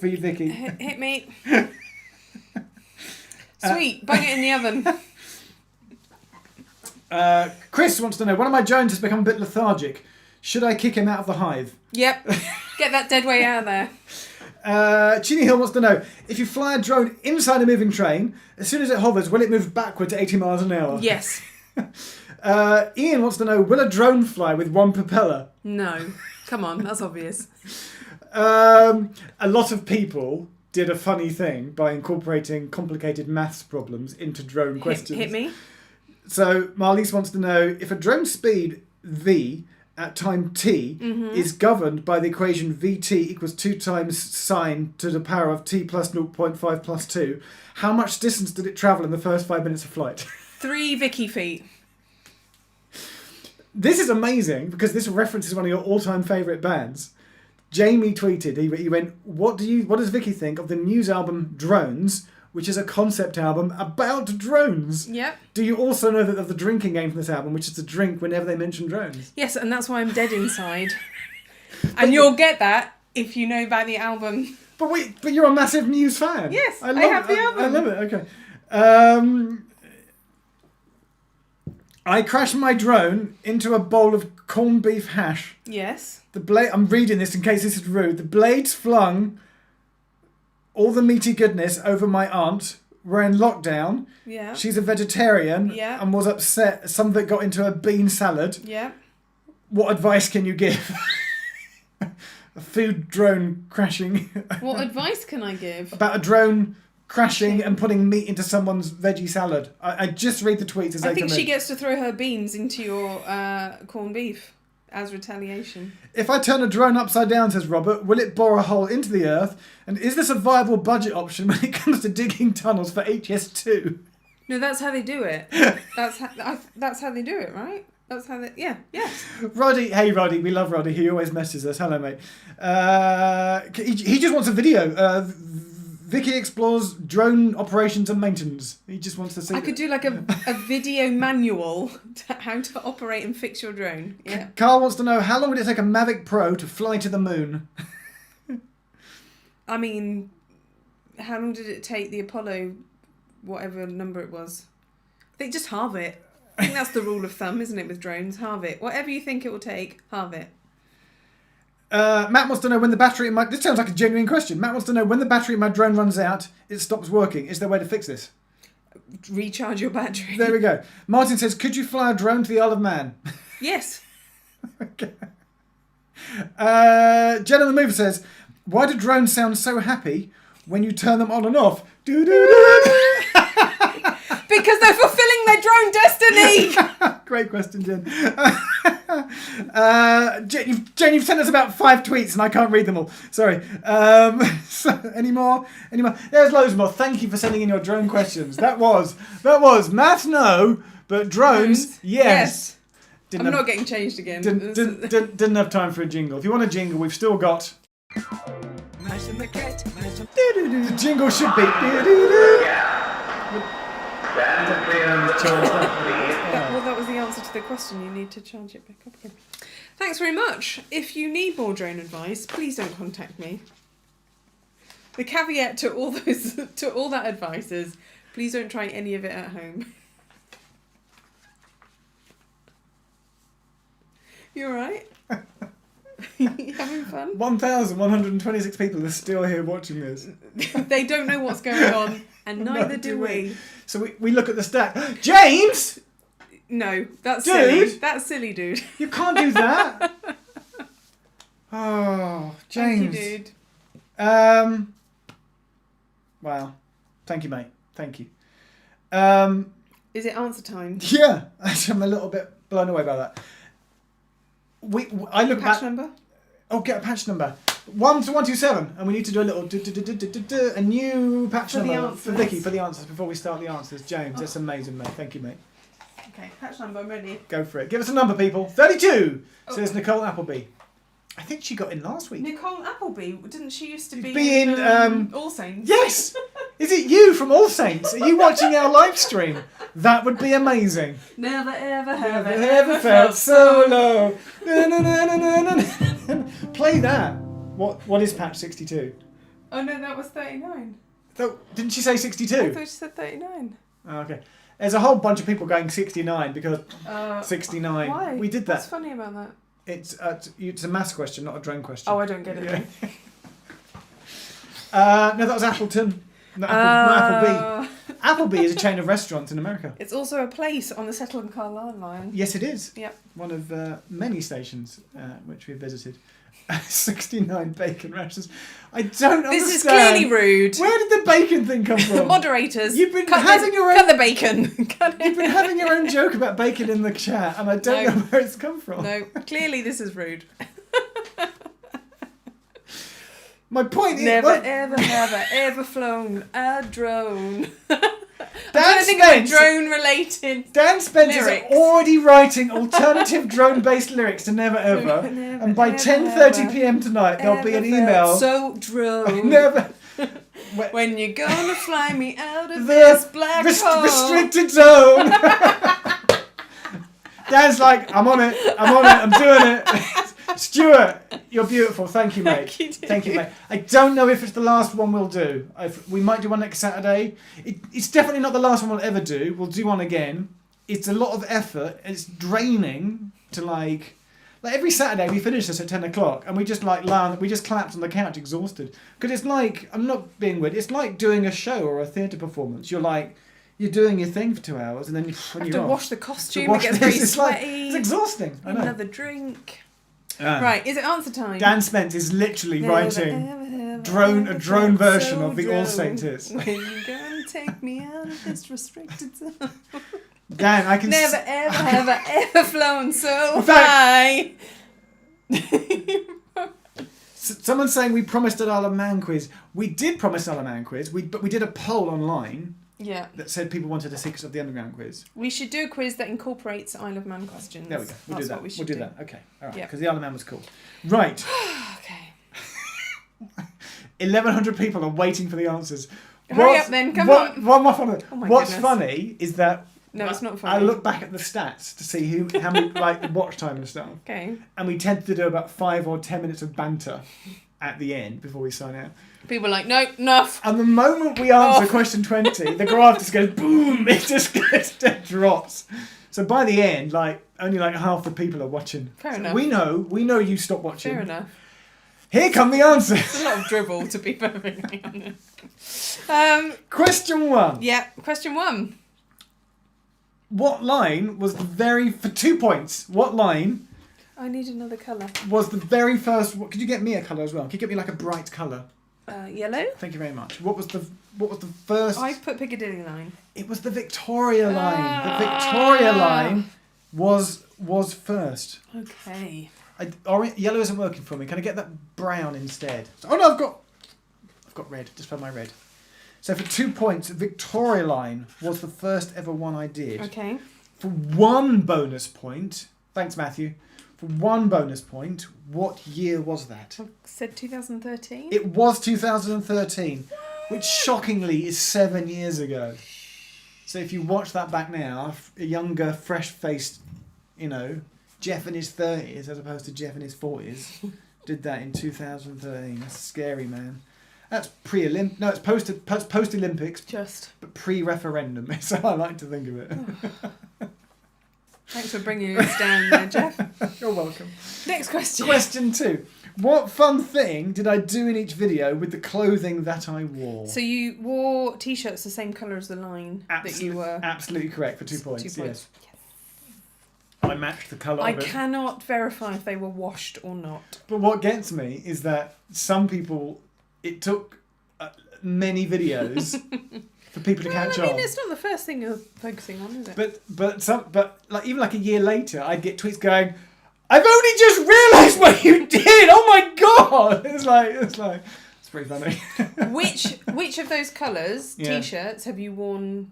you, Vicky. Hit me. Sweet. Bang it in the oven. Chris wants to know, one of my drones has become a bit lethargic. Should I kick him out of the hive? Yep. Get that dead weight out of there. Chini Hill wants to know, if you fly a drone inside a moving train, as soon as it hovers, will it move backwards at 80 miles an hour? Yes. Ian wants to know, will a drone fly with one propeller? No. Come on, that's obvious. A lot of people did a funny thing by incorporating complicated maths problems into drone questions. Hit me. So Marlies wants to know, if a drone speed v at time t is governed by the equation vt equals 2 times sine to the power of t plus 0.5 plus 2, how much distance did it travel in the first 5 minutes of flight? 3 Vicki feet. This is amazing because this references one of your all-time favourite bands. Jamie tweeted, he went, what does Vicky think of the news album Drones, which is a concept album about drones? Yep. Do you also know that of the drinking game from this album, which is to drink whenever they mention drones? Yes, and that's why I'm dead inside. And you'll get that If you know about the album. But you're a massive Muse fan. Yes, I have the album. I love it. Okay. I crashed my drone into a bowl of corned beef hash. Yes. I'm reading this in case this is rude. The blades flung all the meaty goodness over my aunt. We're in lockdown. Yeah. She's a vegetarian. Yeah. And was upset some of it got into a bean salad. Yeah. What advice can you give? A food drone crashing. What advice can I give? About a drone crashing and putting meat into someone's veggie salad. I just read the tweets as they come in. I think she gets to throw her beans into your corned beef as retaliation. If I turn a drone upside down, says Robert, will it bore a hole into the earth? And is this a viable budget option when it comes to digging tunnels for HS2? No, that's how they do it. That's how they do it, right? That's how they... Yeah, yes. Roddy, hey Roddy, we love Roddy. He always messages us. Hello, mate. He just wants a video. Vicki explores drone operations and maintenance. He just wants to see... I could do like a video manual to how to operate and fix your drone. Yeah. Carl wants to know, how long would it take a Mavic Pro to fly to the moon? I mean, how long did it take the Apollo, whatever number it was? I think just halve it. I think that's the rule of thumb, isn't it, with drones? Halve it. Whatever you think it will take, halve it. Matt wants to know when the battery in my... This sounds like a genuine question. Matt wants to know when the battery in my drone runs out, it stops working. Is there a way to fix this? Recharge your battery. There we go. Martin says, could you fly a drone to the Isle of Man? Yes. Okay. Jen on the Mover says, why do drones sound so happy when you turn them on and off? Because they're fulfilling their drone destiny. Great question, Jen. Jen, you've sent us about 5 tweets and I can't read them all. Sorry. So, any more? There's loads more. Thank you for sending in your drone questions. That was maths, no, but drones, yes. I'm not getting changed again. Didn't have time for a jingle. If you want a jingle, we've still got... The jingle should be... That was the answer to the question. You need to charge it back up again. Thanks very much. If you need more drone advice, please don't contact me. The caveat to all that advice is, please don't try any of it at home. You alright? You having fun? 1,126 people are still here watching this. They don't know what's going on, and neither do we. So we look at the stat. James! No, that's dude. Silly. That's silly, dude. You can't do that. Oh, James. Thank you, dude. Wow. Thank you, mate. Thank you. Is it answer time? Yeah. I'm a little bit blown away by that. I look patch back. Number? Oh, get a patch number. 1 to 127, and we need to do a little a new patch number for Vicki for the answers before we start the answers. James, that's amazing, mate. Thank you, mate. Okay, patch number. I'm ready. Go for it. Give us a number, people. 32 says Nicole Appleby. I think she got in last week. Nicole Appleby, didn't she used to be in All Saints? Yes. Is it you from All Saints? Are you watching our live stream? That would be amazing. Never ever have I ever felt so low. Play that. What is patch 62? Oh no, that was 39. So, didn't she say 62? I thought she said 39. Oh, okay. There's a whole bunch of people going 69 because 69. Why? We did that. What's funny about that? It's a maths question, not a drone question. Oh, I don't get it. Yeah. No, that was Appleton. Not Appleby. Appleby is a chain of restaurants in America. It's also a place on the Settle and Carlisle line. Yes, it is. Yep. One of many stations which we visited. 69 bacon rashers. I don't understand. This is clearly rude. Where did the bacon thing come from? Moderators. You've been cut the bacon. You've been having your own joke about bacon in the chat, and I don't know where it's come from. No, clearly this is rude. My point is... Never ever have I ever flown a drone. Dan I'm trying to think of drone related. Dan Spence lyrics. is already writing alternative drone based lyrics to Never Ever. And by 10:30 p.m. tonight there'll be an email. So drone. Never. When you're gonna fly me out of this black hole. Restricted zone. Dan's like, I'm on it, I'm doing it. Stuart, you're beautiful. Thank you, mate. Thank you, mate. I don't know if it's the last one we'll do. We might do one next Saturday. It's definitely not the last one we'll ever do. We'll do one again. It's a lot of effort. It's draining to like every Saturday we finish this at 10 o'clock and we just we just collapse on the couch exhausted. Because it's like, I'm not being weird, it's like doing a show or a theatre performance. You're doing your thing for 2 hours and then you have to wash the costume, it gets very sweaty. It's exhausting. I know. Another drink. Right, is it answer time? Dan Spence is literally writing a drone version of the All Saints hits. When you gonna take me out of this restricted zone? Dan, I can never ever flown so high. Someone's saying we promised an Isle of Man quiz. We did promise an Isle of Man quiz, but we did a poll online. Yeah. That said people wanted a Secrets of the Underground quiz. We should do a quiz that incorporates Isle of Man questions. There we go. We'll do that. We'll do that. Okay. All right. Yep. Because the Isle of Man was cool. Right. Okay. 1,100 people are waiting for the answers. Hurry up then. Come on. One more funny. Oh my What's goodness. funny is that no, it's not funny. I look back at the stats to see how many the watch time and stuff. Okay. And we tend to do about 5 or 10 minutes of banter at the end before we sign out. People are like, no, enough. And the moment we answer question 20, the graph just goes boom. It just drops. So by the end, only half the people are watching. Fair enough. We know you stopped watching. Fair enough. Here come the answers. It's a lot of dribble, to be perfectly honest. Question 1. Yeah, question 1. What line was for 2 points? What line? I need another colour. Was the very first? Could you get me a colour as well? Could you get me a bright colour? Yellow. Thank you very much. What was the first? I put Piccadilly line. It was the Victoria line. The Victoria line was first. Okay. Yellow isn't working for me. Can I get that brown instead? Oh no, I've got red. Just for my red. So for 2 points, Victoria line was the first ever one I did. Okay. For 1 bonus point, thanks Matthew. For 1 bonus point, what year was that? I said 2013. It was 2013, which shockingly is 7 years ago. So if you watch that back now, a younger, fresh-faced, Geoff in his 30s as opposed to Geoff in his 40s, did that in 2013. That's scary, man. That's pre-Olympic. No, it's post-Olympics. But pre-referendum. Is how I like to think of it. Oh. Thanks for bringing us down there, Geoff. You're welcome. Next question. Question 2. What fun thing did I do in each video with the clothing that I wore? So you wore T-shirts the same colour as the line that you were... Absolutely correct for 2 points. 2 points. Yes. I matched the colour of it. I cannot verify if they were washed or not. But what gets me is that some people... It took many videos for people to catch on. It's not the first thing you're focusing on, is it? But even a year later, I'd get tweets going, "I've only just realised what you did! Oh my god!" It's pretty funny. Which of those colours Yeah. T-shirts have you worn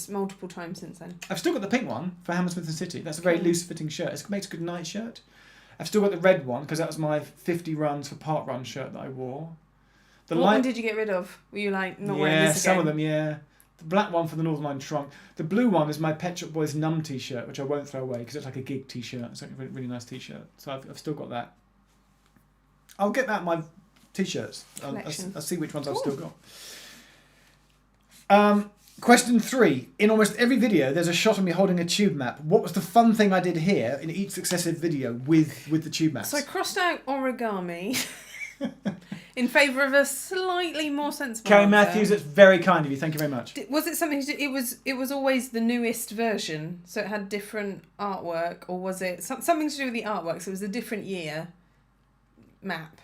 multiple times since then? I've still got the pink one for Hammersmith and City. That's a very loose fitting shirt. It makes a good night shirt. I've still got the red one because that was my 50 runs for park run shirt that I wore. What one did you get rid of? Were you not wearing this again? Some of them, yeah. The black one for the Northern Line trunk. The blue one is my Pet Shop Boys Numb t-shirt, which I won't throw away because it's like a gig t-shirt. It's like a really nice t-shirt. So I've still got that. I'll get that in my t-shirts. I'll see which ones I've still got. Question 3. In almost every video, there's a shot of me holding a tube map. What was the fun thing I did here in each successive video with the tube maps? So I crossed out origami in favour of a slightly more sensible Carrie answer. Matthews, that's very kind of you. Thank you very much. Was it something to do, it was always the newest version, so it had different artwork, or was it something to do with the artwork, so it was a different year map?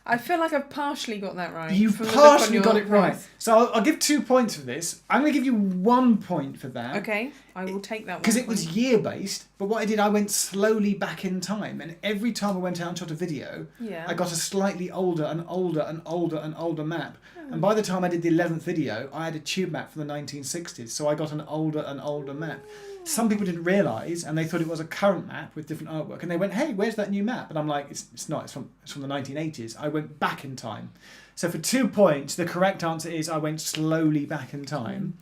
I feel like I've partially got that right. You've partially got it right. So I'll give 2 points for this. I'm going to give you 1 point for that. Okay, I will take that one. Because it was year-based, but what I did, I went slowly back in time, and every time I went out and shot a video, I got a slightly older and older and older and older map. And by the time I did the 11th video, I had a tube map from the 1960s, so I got an older and older map. Some people didn't realise, and they thought it was a current map with different artwork, and they went, "Hey, where's that new map?" And I'm like, "It's not. It's from the 1980s." I went back in time. So for 2 points, the correct answer is I went slowly back in time.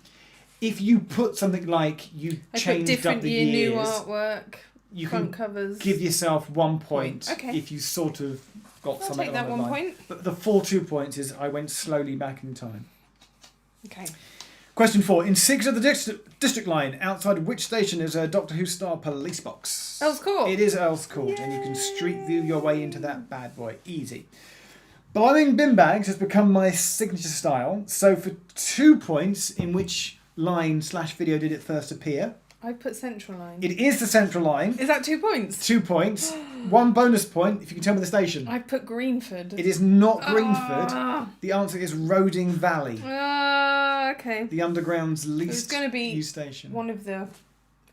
If you put something like you changed up the years, new artwork, you front can covers. give yourself 1 point Okay. if you sort of got I'll something take that along 1 the line. point. But the full 2 points is I went slowly back in time. Okay. Question 4. In 6 of the district line, outside of which station is a Doctor Who style police box? Earl's Court. It is Earl's Court, and you can street view your way into that bad boy. Easy. Blowing bin bags has become my signature style. So for 2 points, in which line/video did it first appear? I put central line. It is the central line. Is that 2 points? 2 points. 1 bonus point if you can tell me the station. I put Greenford. It is not Greenford. Ah. The answer is Roding Valley. Okay. The Underground's least It was going to be used station. one of the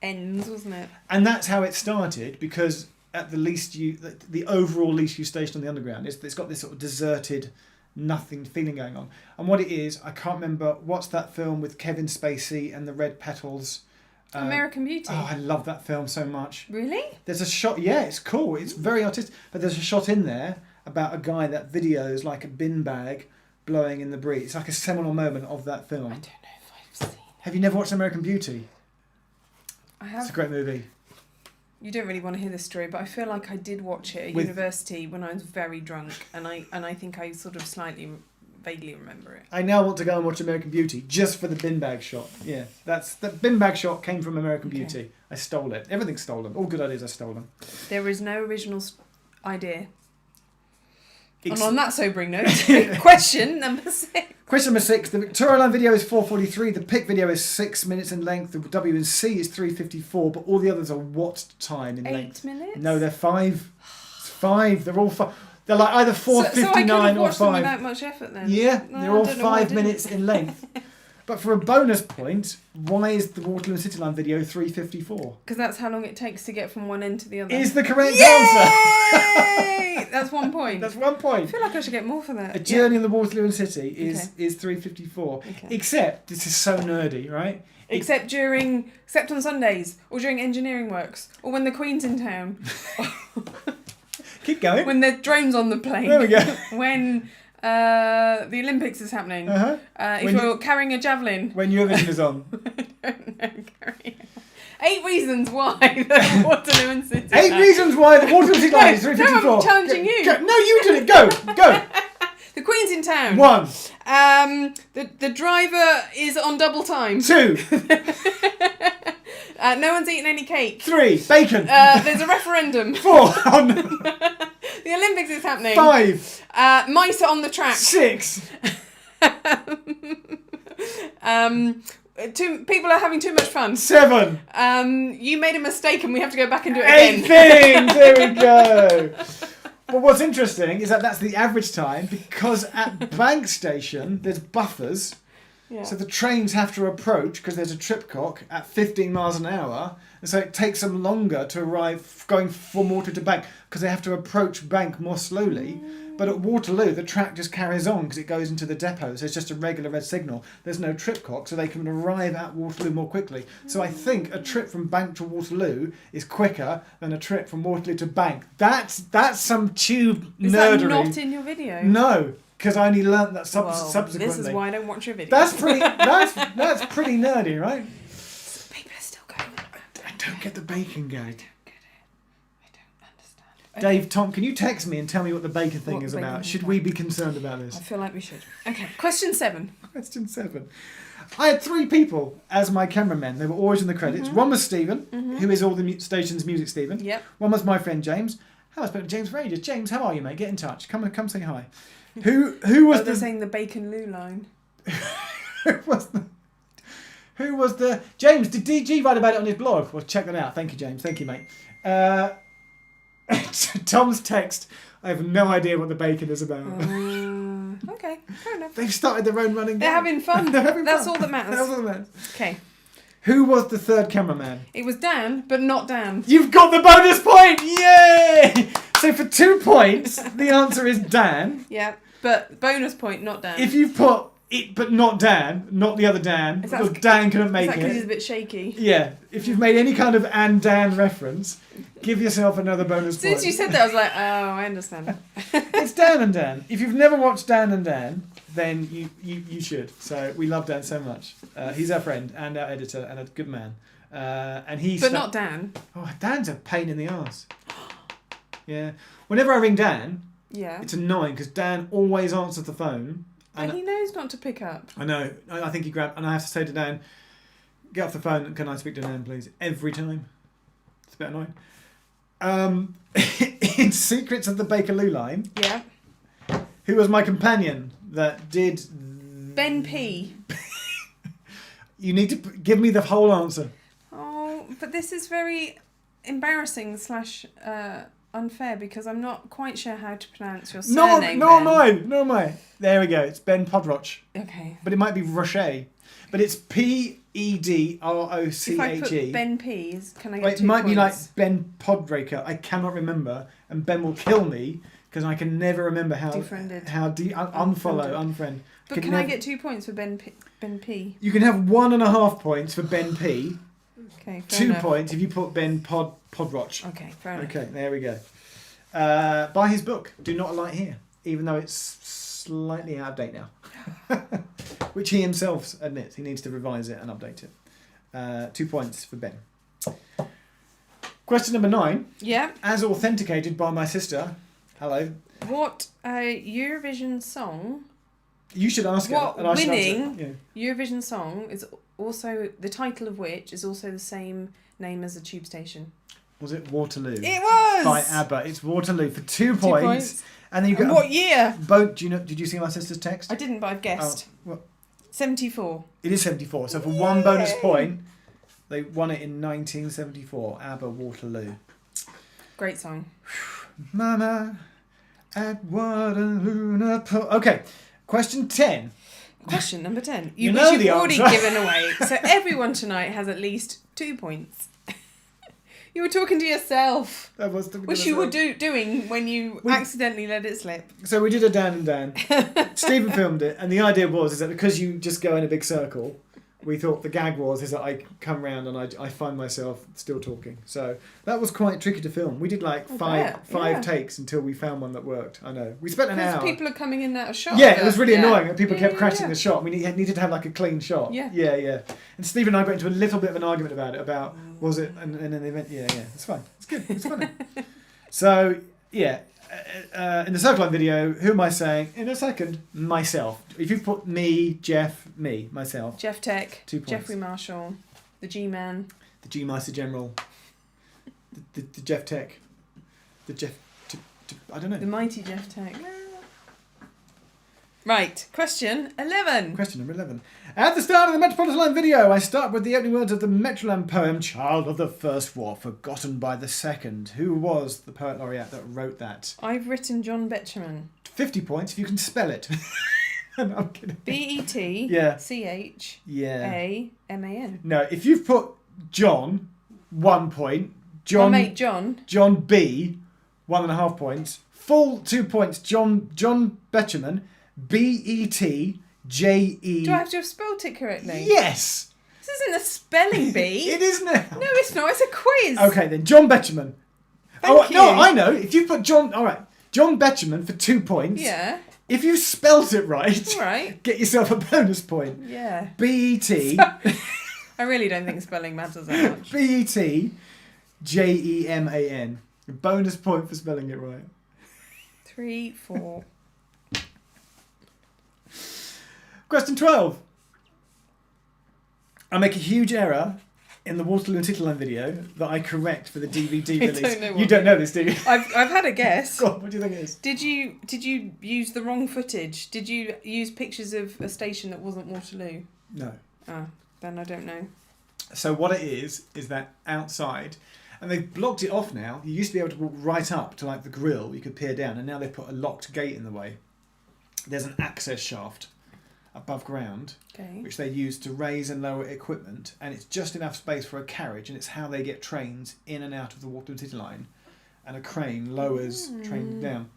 ends, wasn't it? And that's how it started, because at the overall least used station on the Underground, it's got this sort of deserted, nothing feeling going on. And what it is, I can't remember, what's that film with Kevin Spacey and the red petals? American Beauty. Oh, I love that film so much. Really? There's a shot, yeah, it's cool. It's very artistic. But there's a shot in there about a guy that videos like a bin bag blowing in the breeze. It's like a seminal moment of that film. I don't know if I've seen it. Have you never watched American Beauty? I have. It's a great movie. You don't really want to hear this story, but I feel like I did watch it at university when I was very drunk, and I think I sort of vaguely remember it. I now want to go and watch American Beauty just for the bin bag shot. Yeah, the bin bag shot came from American Beauty. I stole it. Everything's stolen. All good ideas are stolen. There is no original idea. And on that sobering note, question number 6. Question number 6. The Victoria Line video is 4:43. The PIC video is 6 minutes in length. The W&C is 3:54. But all the others are what time in length? 8 minutes? No, they're 5. It's 5. They're all 5. They're like either 4:59 so I could have or watched them 5. without much effort then. Yeah, No, they're I all don't know why I 5 didn't. minutes in length. But for a bonus point, why is the Waterloo and City Line video 3:54? Because that's how long it takes to get from one end to the other. Is the correct answer. Yay! That's 1 point. That's 1 I point. feel like I should get more for that. A journey in the Waterloo and City is Okay. is 3:54. Okay. Except this is so nerdy, right? Except on Sundays, or during engineering works, or when the Queen's in town, Keep going. when the drone's on the plane. There we go. When the Olympics is happening. Uh-huh. If When you're carrying a javelin. When Eurovision is on. I don't know, carry on. 8 reasons why the Waterloo and City. 8 reasons why the Waterloo and City Line is 3:54. No, I'm challenging you. Go. No, you did it. Go. The Queen's in town. 1, The driver is on double time. 2, No one's eaten any cake. 3, bacon. There's a referendum. 4, oh no. The Olympics is happening. 5, Mice are on the track. 6. People are having too much fun. 7. You made a mistake and we have to go back and do it 8 again. things. There we go. But what's interesting is that that's the average time, because at Bank Station there's buffers. Yeah. So the trains have to approach, because there's a tripcock, at 15 miles an hour. And so it takes them longer to arrive going from Waterloo to Bank, because they have to approach Bank more slowly. But at Waterloo, the track just carries on because it goes into the depot. So it's just a regular red signal. There's no tripcock, so they can arrive at Waterloo more quickly. So I think a trip from Bank to Waterloo is quicker than a trip from Waterloo to Bank. That's some tube Is nerdery. that not in your video? No, because I only learnt that Well, subsequently. this is why I don't watch your videos. That's pretty. That's pretty nerdy, right? People are still going. I don't get the bacon gag. I don't understand. Dave, Tom, can you text me and tell me what the bacon thing What is the bacon about? thing Should is we about. be concerned about this? I feel like we should. Okay, question 7. Question 7. I had 3 people as my cameramen. They were always in the credits. One was Stephen, who is all the station's music Stephen. Yep. One was my friend James. I spoke to James for ages. James, how are you, mate? Get in touch. Come say hi. Who was They're the saying the Bacon Lou line. who was the James? Did DG write about it on his blog? Well, check that out. Thank you, James. Thank you, mate. Tom's text. I have no idea what the bacon is about. Okay, fair enough. They've started their own running. They're game. having fun. They're having That's fun. all that matters. That's all that matters. Okay. Who was the third cameraman? It was Dan, but not Dan. You've got the bonus point! Yay! So for 2 points, the answer is Dan. Yeah, but bonus point, not Dan. If you've put it, but not Dan, not the other Dan, Is that because Dan couldn't Is make that because he's it. a bit shaky? Yeah, if you've made any kind of and Dan reference, give yourself another bonus As soon point. as you said that, I was like, oh, I understand. It's Dan and Dan. If you've never watched Dan and Dan, then you should. So we love Dan so much. He's our friend and our editor and a good man. And he. But not Dan. Oh, Dan's a pain in the arse. Yeah. Whenever I ring Dan, it's annoying because Dan always answers the phone. But he knows not to pick up. I know. I think he grabbed, and I have to say to Dan, "Get off the phone. Can I speak to Dan, please?" Every time. It's a bit annoying. In Secrets of the Bakerloo line. Yeah. Who was my companion that did? Ben P. You need to give me the whole answer. Oh, but this is very embarrassing / unfair because I'm not quite sure how to pronounce your surname. No, am I. There we go. It's Ben Podroch. Okay. But it might be Roche. But it's Pedroche. If I put Ben P, can I get 2 points? It might be like Ben Podraker. I cannot remember. And Ben will kill me because I can never remember how... Defriended. Unfriend. But can I get 2 points for Ben P? You can have 1.5 points for Ben P. Okay, 2 points if you put Ben Podroch. Okay, fair enough. Okay, there we go. Buy his book, Do Not Alight Here, even though it's slightly out of date now. Which he himself admits. He needs to revise it and update it. 2 points for Ben. Question number 9. Yeah. As authenticated by my sister. Hello. What Eurovision song... You should ask her. What and I should winning answer. Eurovision song is also... The title of which is also the same name as the tube station. Was it Waterloo? It was! By ABBA. It's Waterloo for 2 points. And then you got... what year? Do you know? Did you see my sister's text? I didn't, but I've guessed. 74. It is 74. So for 1 bonus point, they won it in 1974. ABBA Waterloo. Great song. Mama at Waterloo. Okay. Question 10. Question number 10. You know you've the already answer. given away. So everyone tonight has at least 2 points. You were talking to yourself. That was Which you were doing when you accidentally let it slip. So we did a Dan and Dan. Stephen filmed it, and the idea was that because you just go in a big circle, we thought the gag is that I come round and I find myself still talking. So that was quite tricky to film. We did like five takes until we found one that worked. I know. We spent an hour. Because people are coming in and out of shot. Yeah, it was really annoying. And people kept crashing the shot. We needed to have like a clean shot. Yeah. And Steve and I got into a little bit of an argument about it. About was it and then they went, yeah. It's fine. It's good. It's funny. So yeah. In the circle line video, who am I saying? In a second, myself. If you put me, Geoff, myself. Geoff Tech, 2 points. Jeffrey Marshall, the G-Man. The G-Master General. The Geoff Tech. The Geoff... I don't know. The mighty Geoff Tech. Right, question 11. Question number 11. At the start of the Metropolitan Line video, I start with the opening words of the Metroland poem, Child of the First War, Forgotten by the Second. Who was the poet laureate that wrote that? I've written John Betjeman. 50 points if you can spell it. No, I'm kidding. B-E-T-C-H-A-M-A-N. No, if you've put John, 1 point. John, my mate John. John B, 1.5 points. Full 2 points. John Betjeman, B-E-T-J-E. Do I have to have spelled it correctly? Yes. This isn't a spelling bee. It is now. No, it's not. It's a quiz. Okay, then. John Betjeman. Thank you. No, I know. If you put John... All right. John Betjeman for 2 points. Yeah. If you spelt it right... All right. Get yourself a bonus point. Yeah. B-E-T... I really don't think spelling matters that much. B-E-T-J-E-M-A-N. A bonus point for spelling it right. 3, 4... Question 12. I make a huge error in the Waterloo and Tittleline video that I correct for the DVD release. Don't know you don't know this, do you? I've had a guess. God, what do you think it is? Did you use the wrong footage? Did you use pictures of a station that wasn't Waterloo? No. Ah, then I don't know. So what it is that outside, and they've blocked it off now. You used to be able to walk right up to like the grill. You could peer down, and now they've put a locked gate in the way. There's an access shaft above ground, which they use to raise and lower equipment, and it's just enough space for a carriage, and it's how they get trains in and out of the Waterloo City line, and a crane lowers trains down.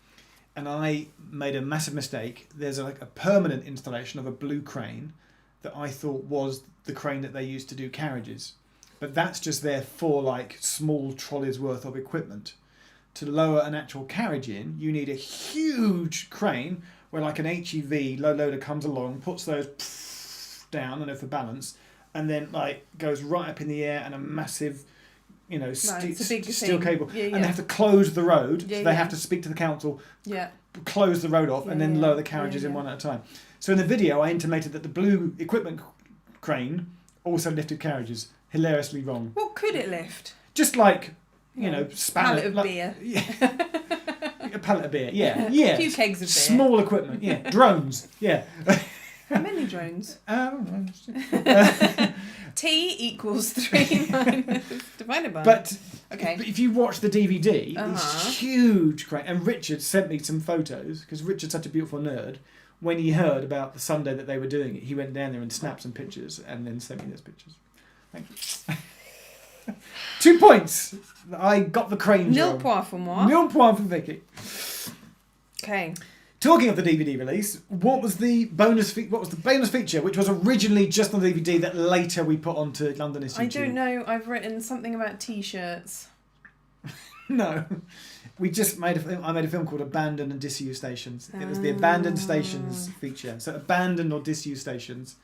And I made a massive mistake. There's a permanent installation of a blue crane that I thought was the crane that they used to do carriages, but that's just there for like small trolleys worth of equipment. To lower an actual carriage in, you need a huge crane where like an HEV low loader comes along, puts those down, and for balance, and then like goes right up in the air, and a massive, you know, it's a big steel thing. cable, Yeah, and they have to close the road. Yeah, so they have to speak to the council, Yeah. close the road off, and then lower the carriages in yeah. one at a time. So in the video, I intimated that the blue equipment crane also lifted carriages. Hilariously wrong. What could it lift? Just like, you know, Pallet of beer. Yeah. A pallet of beer, yeah. Yeah. A few kegs of beer. Small equipment, yeah. Drones, yeah. How many drones? T T equals 3 minus divided by. But okay. if you watch the DVD, Uh-huh. it's huge crane. And Richard sent me some photos, because Richard's such a beautiful nerd. When he heard about the Sunday that they were doing it, he went down there and snapped some pictures and then sent me those pictures. Thank you. 2 points. I got the crane Nil job. point for moi. Nil point for Vicki. Okay. Talking of the DVD release, what was the bonus feature, which was originally just on the DVD that later we put onto London Institute? I don't know. I've written something about T-shirts. No. We just made I made a film called Abandoned and Disused Stations. It was the Abandoned Stations feature. So Abandoned or Disused Stations,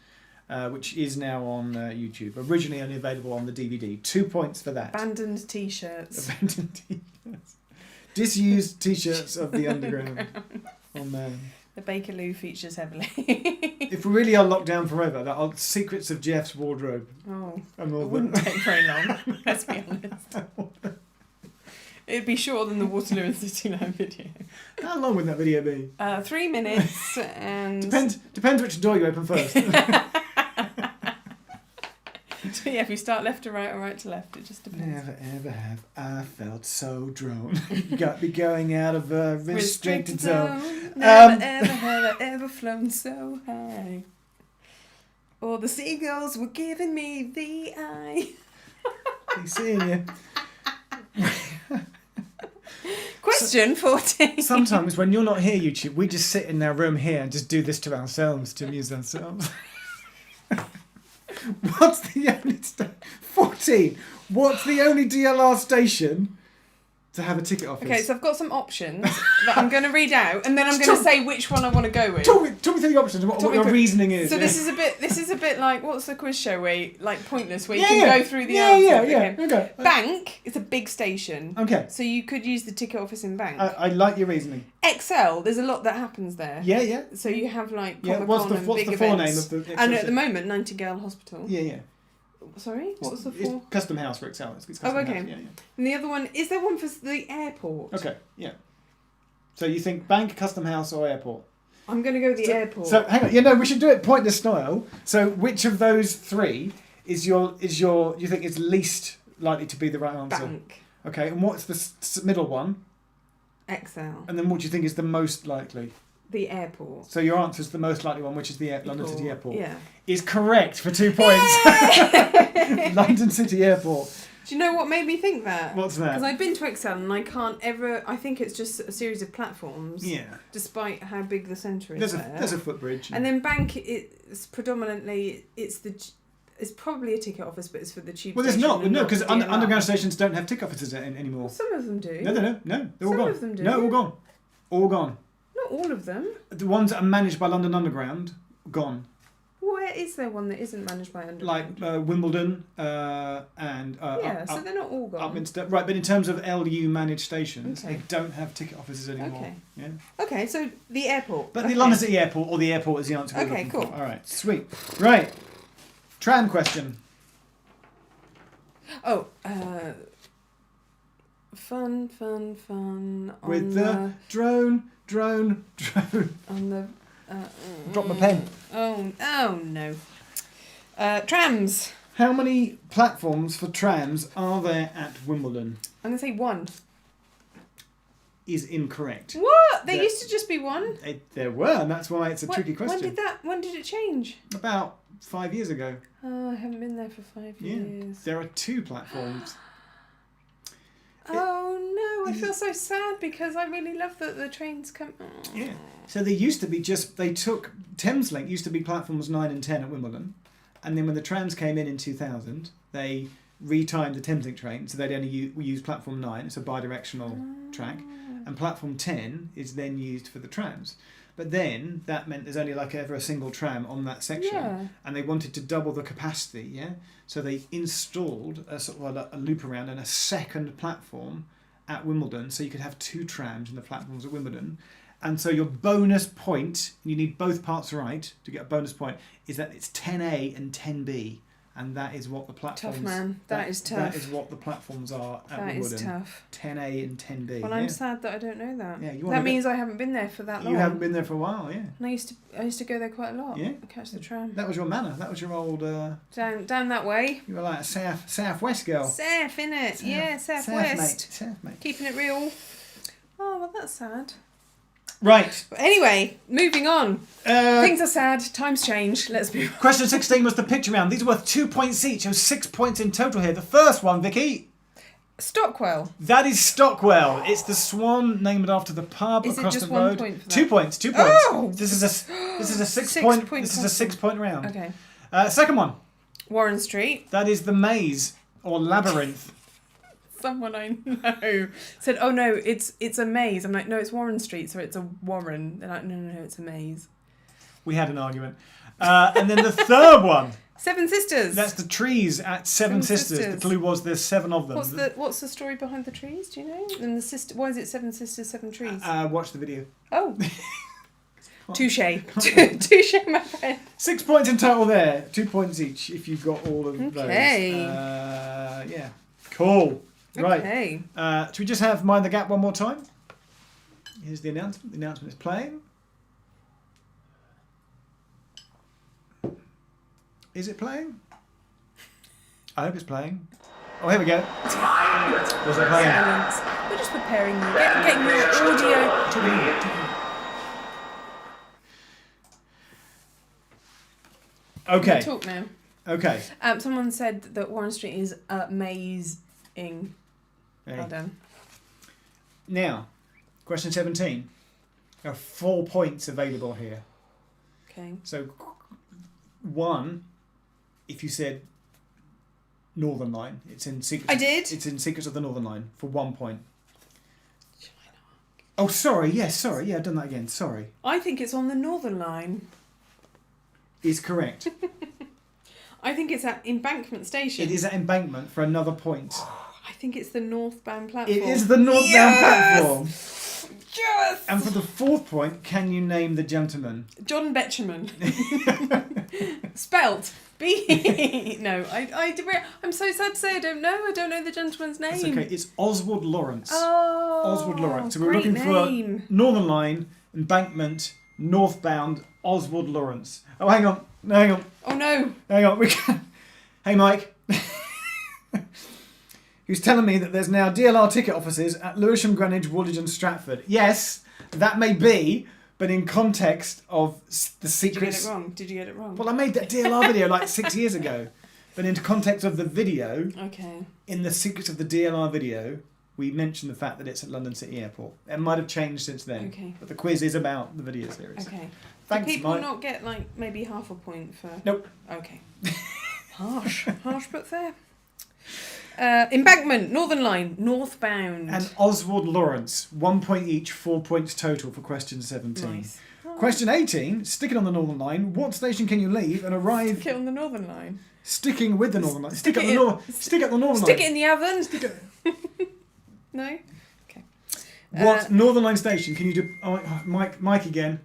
which is now on YouTube. Originally only available on the DVD. 2 points for that. Abandoned T-shirts. Abandoned T-shirts. Disused T-shirts of the Underground. On The Bakerloo features heavily. If we really are locked down forever, that are secrets of Geoff's wardrobe. Oh, And all it wouldn't take very long. Let's be honest. It'd be shorter than the Waterloo and Cityline video. How long would that video be? 3 minutes and... Depends which door you open first. So yeah, if you start left to right or right to left, it just depends. Never ever have I felt so drawn. Got me going out of a restricted zone. Never ever have I ever flown so high. Or the seagulls were giving me the eye. He's seeing you. Question 14. Sometimes when you're not here, YouTube, we just sit in our room here and just do this to ourselves to amuse ourselves. What's the only 14? What's the only DLR station to have a ticket office? Okay, so I've got some options that I'm going to read out, and then I'm going to say which one I want to go with. Talk me through the options and what your reasoning is. So yeah. this is a bit like, what's the quiz show where you, like Pointless, where you Yeah, can yeah. go through the answers. Okay. Bank is a big station. Okay. So you could use the ticket office in Bank. I like your reasoning. XL, there's a lot that happens there. Yeah, yeah. So you have like Yeah, Comic what's Con the and big full name events. of the And at the moment, Nightingale Hospital. Yeah, yeah. Sorry, what was the It's full? Custom House for XL. It's Custom Oh, okay. House. Yeah, yeah. And the other one, is there one for the airport? Okay, yeah. So you think Bank, Custom House, or Airport? I'm going to go with the airport. So hang on, we should do it pointless style. So which of those three is your you think is least likely to be the right answer? Bank. Okay, and what's the middle one? XL. And then what do you think is the most likely? The airport. So your answer is the most likely one, which is the London City Airport. Yeah. Is correct for 2 points. London City Airport. Do you know what made me think that? What's that? Because I've been to XL and I can't ever... I think it's just a series of platforms. Yeah. Despite how big the centre is There's a footbridge. And then Bank, it's predominantly... It's probably a ticket office, but it's for the tube. Well, there's station not, because the DLR. underground stations don't have ticket offices anymore. Some of them do. No, they're all Some gone. of them do. No, all gone. All gone. Not all of them. The ones that are managed by London Underground, gone. Where is there one that isn't managed by Underground? Like Wimbledon and so they're not all gone. Upminster. Right, but in terms of LU managed stations, Okay. they don't have ticket offices anymore. Okay. Yeah. Okay, so the airport. But the London City Airport or the airport is the answer. we're Okay, looking cool. for. All right, sweet. Right, tram question. Oh, fun. On With the drone. On the. Drop my pen. Oh no. Trams. How many platforms for trams are there at Wimbledon? I'm gonna say 1. Is incorrect. What? There used to just be 1. There were, and that's why it's a tricky question. When did it change? About 5 years ago. Oh, I haven't been there for 5 years. There are 2 platforms. Oh no, I feel so sad because I really love that the trains come. Oh. Yeah. So they used to be Thameslink used to be platforms 9 and 10 at Wimbledon, and then when the trams came in 2000, they retimed the Thameslink train, so they'd only use platform 9. It's a bi-directional track, and platform 10 is then used for the trams. But then that meant there's only like ever a single tram on that section, and they wanted to double the capacity. Yeah, so they installed a sort of a loop around and a second platform at Wimbledon, so you could have 2 trams in the platforms at Wimbledon. And so your bonus point, you need both parts right to get a bonus point, is that it's 10A and 10B. And that is what the platforms... Tough, man. That is tough. That is what the platforms are at Wimbledon. That is tough. 10A and 10B. Well, I'm sad that I don't know that. Yeah, that means I haven't been there for that long. You haven't been there for a while, yeah. And I used to go there quite a lot. Yeah. Catch the tram. That was your manor. That was your old... Down that way. You were like a southwest girl. South, innit? Yeah, southwest. South, mate. Keeping it real. Oh, well, that's sad. Right. But anyway, moving on. Things are sad. Times change. Let's move on. Question 16 was the picture round. These are worth 2 points each. So 6 points in total here. The first one, Vicky. Stockwell. That is Stockwell. It's the Swan named after the pub across the road. 1 point for that? 2 points. 2 points. Oh! This is a 6 point. This is a 6 point round. Okay. Second one. Warren Street. That is the maze or labyrinth. Someone I know said, "Oh no, it's a maze." I'm like, "No, it's Warren Street, so it's a Warren." They're like, "No, it's a maze." We had an argument. And then the third one. Seven Sisters. That's the trees at Seven Sisters. The clue was there's 7 of them. What's the story behind the trees? Do you know? And the sister. Why is it 7 Sisters, 7 trees? Watch the video. Oh. Touche. Touche, my friend. 6 points in total there. 2 points each if you've got all of those. Okay. Yeah. Cool. Right. Okay. Should we just have Mind the Gap one more time? Here's the announcement. The announcement is playing. Is it playing? I hope it's playing. Oh, here we go. Was it playing? Silence. We're just preparing you. Getting your audio. Okay. Talk now. Okay. Someone said that Warren Street is amazing. Well done. Now, question 17. There are 4 points available here. Okay. So, 1, if you said Northern Line, it's in Secrets. I did. It's in Secrets of the Northern Line for 1 point. Oh, sorry. Yes, sorry. Yeah, I've done that again. Sorry. I think it's on the Northern Line. Is correct. I think it's at Embankment Station. It is at Embankment for another point. I think it's the northbound platform. It is the northbound platform. Yes! And for the 4th point, can you name the gentleman? John Betjeman. Spelt B. No, I'm so sad to say I don't know. I don't know the gentleman's name. That's okay. It's Oswald Lawrence. Oh, Oswald Lawrence. So we're great looking name. for Northern Line, Embankment, northbound, Oswald Lawrence. Oh, hang on. No, hang on. Oh, no. Hang on. Hey, Mike. Who's telling me that there's now DLR ticket offices at Lewisham, Greenwich, Woolwich and Stratford. Yes, that may be, but in context of the secrets... Did you get it wrong? Well, I made that DLR video like 6 years ago. But in context of the video, okay. In the secrets of the DLR video, we mentioned the fact that it's at London City Airport. It might have changed since then. Okay. But the quiz is about the video series. Okay. Thanks, Do people Mike. not get like maybe half a point for... Nope. Okay. Harsh but fair. Embankment, Northern Line, northbound. And Oswald Lawrence, 1 point each, 4 points total for question 17. Nice. Oh. Question 18, sticking on the Northern Line, what station can you leave and arrive... Stick it on the Northern Line. Sticking with the Northern Line. Stick at the Northern Line. Stick it in the oven. Stick it. No? Okay. What Northern Line station can you do... Oh, Mike again.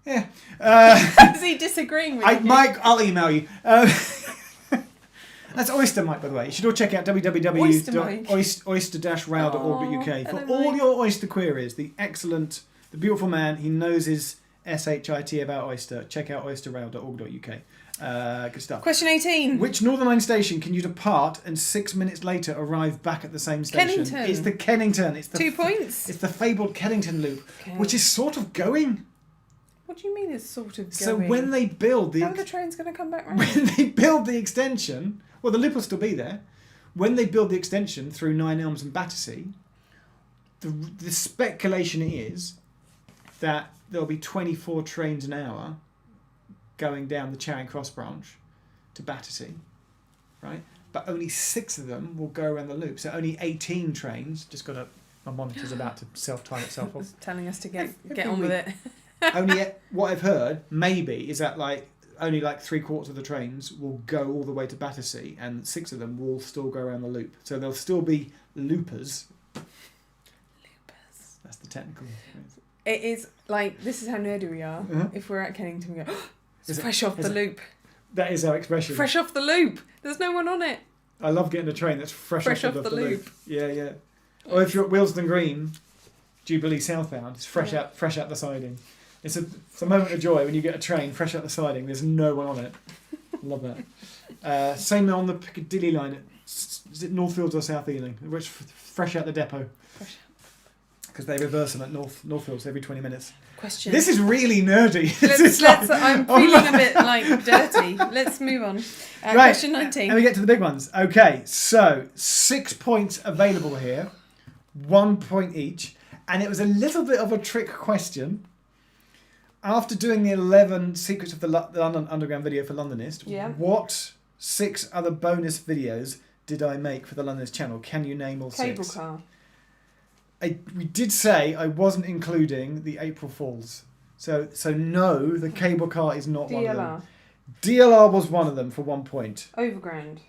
Yeah. Is he disagreeing with you? Mike, I'll email you. That's Oyster Mike, by the way. You should all check out www.oyster-rail.org.uk for all your oyster queries. The beautiful man, he knows his SHIT about oyster. Check out oyster-rail.org.uk. Good stuff. Question 18. Which Northern Line station can you depart and 6 minutes later arrive back at the same station? Kennington. It's the Kennington. It's the 2 points. It's the fabled Kennington loop, which is sort of going. What do you mean it's sort of going? So when they build the... How are the trains going to come back round? When they build the extension... Well, the loop will still be there. When they build the extension through Nine Elms and Battersea, the speculation is that there'll be 24 trains an hour going down the Charing Cross branch to Battersea, right? but only 6 of them will go around the loop. So only 18 trains. Just got my monitor's about to self-time itself off. It's telling us to get on with it. Only what I've heard maybe is that only 3/4 of the trains will go all the way to Battersea, and 6 of them will still go around the loop. So there'll still be loopers. Loopers. That's the technical. It is this is how nerdy we are. Uh-huh. If we're at Kennington, we go, it's fresh off the loop. That is our expression. Fresh off the loop. There's no one on it. I love getting a train that's fresh off the loop. Yeah. Or if you're at Willesden Green, Jubilee southbound, it's fresh out the siding. It's a moment of joy when you get a train fresh out the siding. There's no one on it. Love that. Same on the Piccadilly line. Is it Northfields or South Ealing? Which fresh out the depot. Because they reverse them at Northfields every 20 minutes. Question. This is really nerdy. I'm feeling a bit dirty. Let's move on. Right. Question 19. And we get to the big ones. Okay, so 6 points available here. 1 point each. And it was a little bit of a trick question. After doing the 11 secrets of the London Underground video for Londonist, what 6 other bonus videos did I make for the Londonist channel? Can you name all 6? Cable car. We did say I wasn't including the April Fools. So no, the cable car is not one of them. DLR was one of them for 1 point. Overground.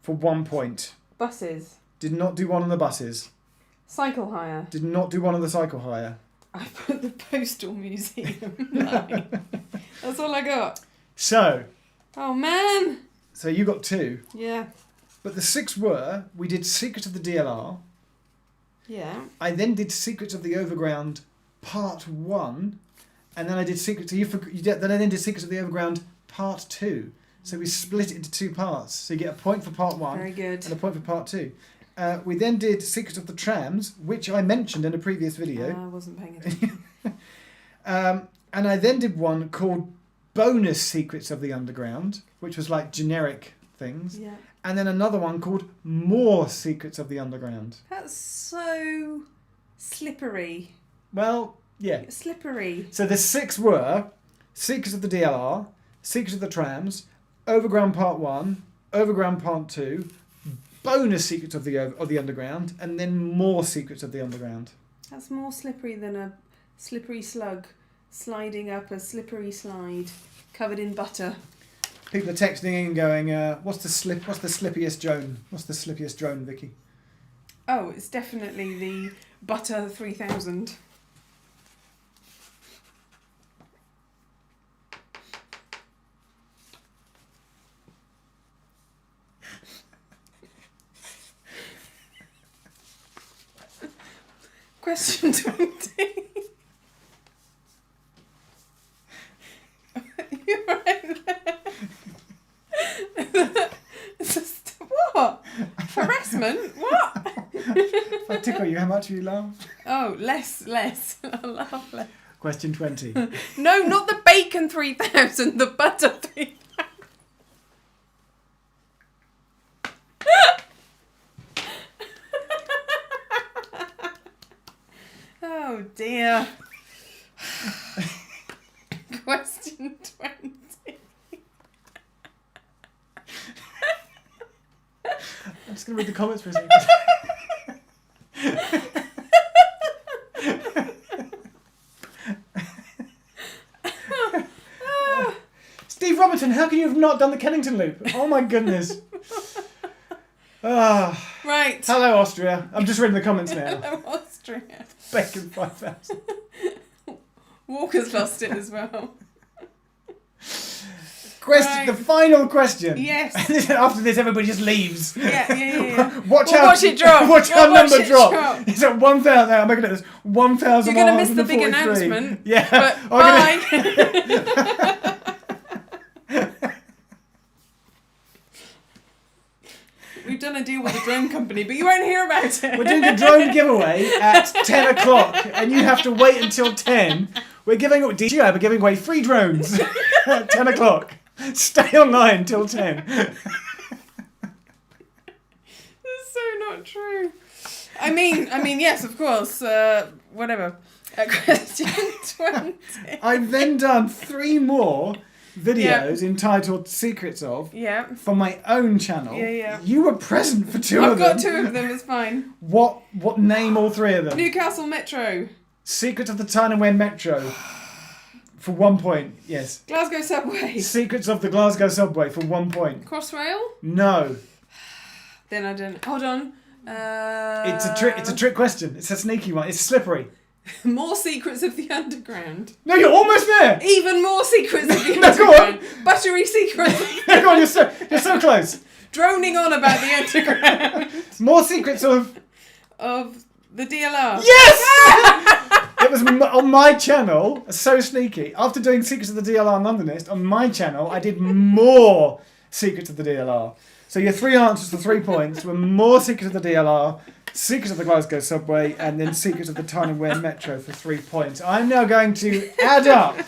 For 1 point. Buses. Did not do one on the buses. Cycle hire. Did not do one on the cycle hire. I put the Postal Museum line. That's all I got. So. Oh man. So you got 2. Yeah. But the 6 were, we did Secrets of the DLR. Yeah. I then did Secrets of the Overground Part 1. And then I did Secrets then I then did Secrets of the Overground Part 2. So we split it into 2 parts. So you get a point for Part 1. Very good. And a point for Part 2. We then did Secrets of the Trams, which I mentioned in a previous video. I wasn't paying attention. And I then did one called Bonus Secrets of the Underground, which was like generic things. Yeah. And then another one called More Secrets of the Underground. That's so slippery. Well, yeah. Slippery. So the 6 were Secrets of the DLR, Secrets of the Trams, Overground Part 1, Overground Part 2, Bonus Secrets of the Underground, and then More Secrets of the Underground. That's more slippery than a slippery slug sliding up a slippery slide covered in butter. People are texting in going, what's the slippiest drone? What's the slippiest drone, Vicky? Oh, it's definitely the Butter 3000. Question 20. You're right there. What? Harassment? What? If I tickle you, how much will you laugh? Oh, less. I'll laugh less. Question 20. No, not the Bacon 3000, the Butter 3000. Oh dear. Question 20. I'm just going to read the comments for a second. Steve Robertson, how can you have not done the Kennington Loop? Oh my goodness. Right. Hello, Austria. I'm just reading the comments now. Hello, Austria. Bacon 5000. Walker's lost it as well. Right. The final question. Yes. After this, everybody just leaves. Yeah. Watch it drop. Watch our number drop. It's at 1,000. Now I'm looking at this. 1,000. You're going to miss the big announcement. Yeah. But bye. We've done a deal with a drone company, but you won't hear about it. We're doing a drone giveaway at 10 o'clock, and you have to wait until 10. We're giving away free drones at 10 o'clock. Stay online till 10. That's so not true. I mean, yes, of course. Whatever. Question 20. I've then done 3 more videos entitled Secrets of Yeah. for my own channel. Yeah. You were present for two of them. I've got 2 of them, it's fine. What name all 3 of them? Newcastle Metro. Secrets of the Tyne and Wear Metro for 1 point. Yes. Glasgow Subway. Secrets of the Glasgow Subway for 1 point. Crossrail? No. Then I don't... Hold on. It's a trick question. It's a sneaky one. It's slippery. More Secrets of the Underground. No, you're almost there. Even more Secrets of the No, go Underground. Buttery Secrets. Go on, you're so close. Droning on about the Underground. More Secrets of the DLR. Yes! It was on my channel. So sneaky. After doing Secrets of the DLR and Londonist, on my channel, I did more Secrets of the DLR. So your 3 answers for 3 points were more Secrets of the DLR, Secrets of the Glasgow Subway, and then Secrets of the Tyne and Wear Metro for 3 points. I'm now going to add up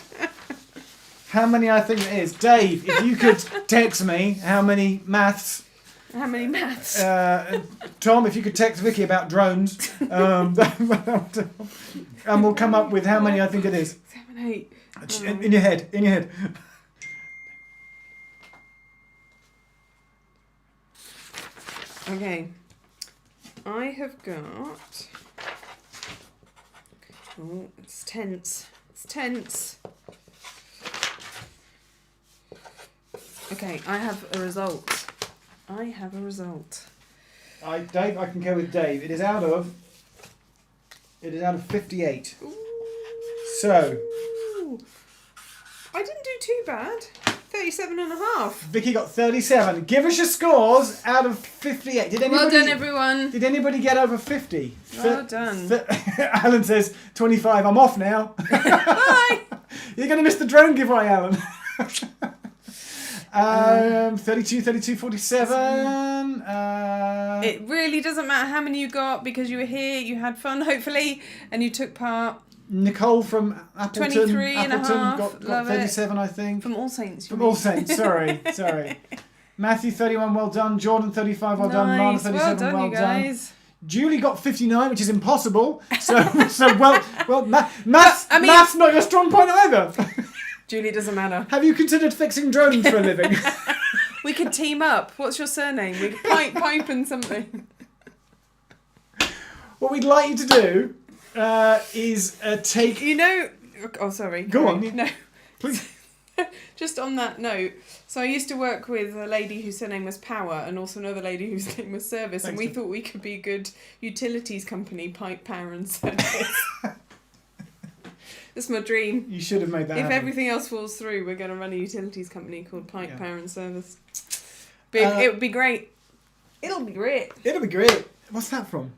how many I think it is. Dave, if you could text me how many maths. How many maths? Tom, if you could text Vicki about drones. And we'll come up with how many I think it is. 7, 8. In your head. Okay. I have got... Oh, it's tense. Okay, I have a result. Dave, I can go with Dave. It is out of 58. Ooh. So I didn't do too bad. 37 and a half. Vicki got 37. Give us your scores out of 58. Well done, everyone. Did anybody get over 50? Well done. Alan says 25. I'm off now. Bye. You're going to miss the drone giveaway, Alan. 32, 47. It really doesn't matter how many you got because you were here, you had fun, hopefully, and you took part. Nicole from Appleton. 23 and a half. Got Love 37, it. I think. From All Saints. From All Saints, sorry. Matthew, 31, well done. Jordan, 35, well done. Lana, 37, well done, you guys. Julie got 59, which is impossible. So maths not your strong point either. Julie doesn't matter. Have you considered fixing drones for a living? We could team up. What's your surname? We could pipe and something. What we'd like you to do is take... You know... Oh, sorry. Go on. No. Please. Just on that note, so I used to work with a lady whose surname was Power and also another lady whose name was Service, and we thought we could be a good utilities company, Pipe, Power and Service. That's my dream. You should have made that happen. If everything else falls through, we're going to run a utilities company called Pipe, Power and Service. But it would be great. It'll be great. What's that from?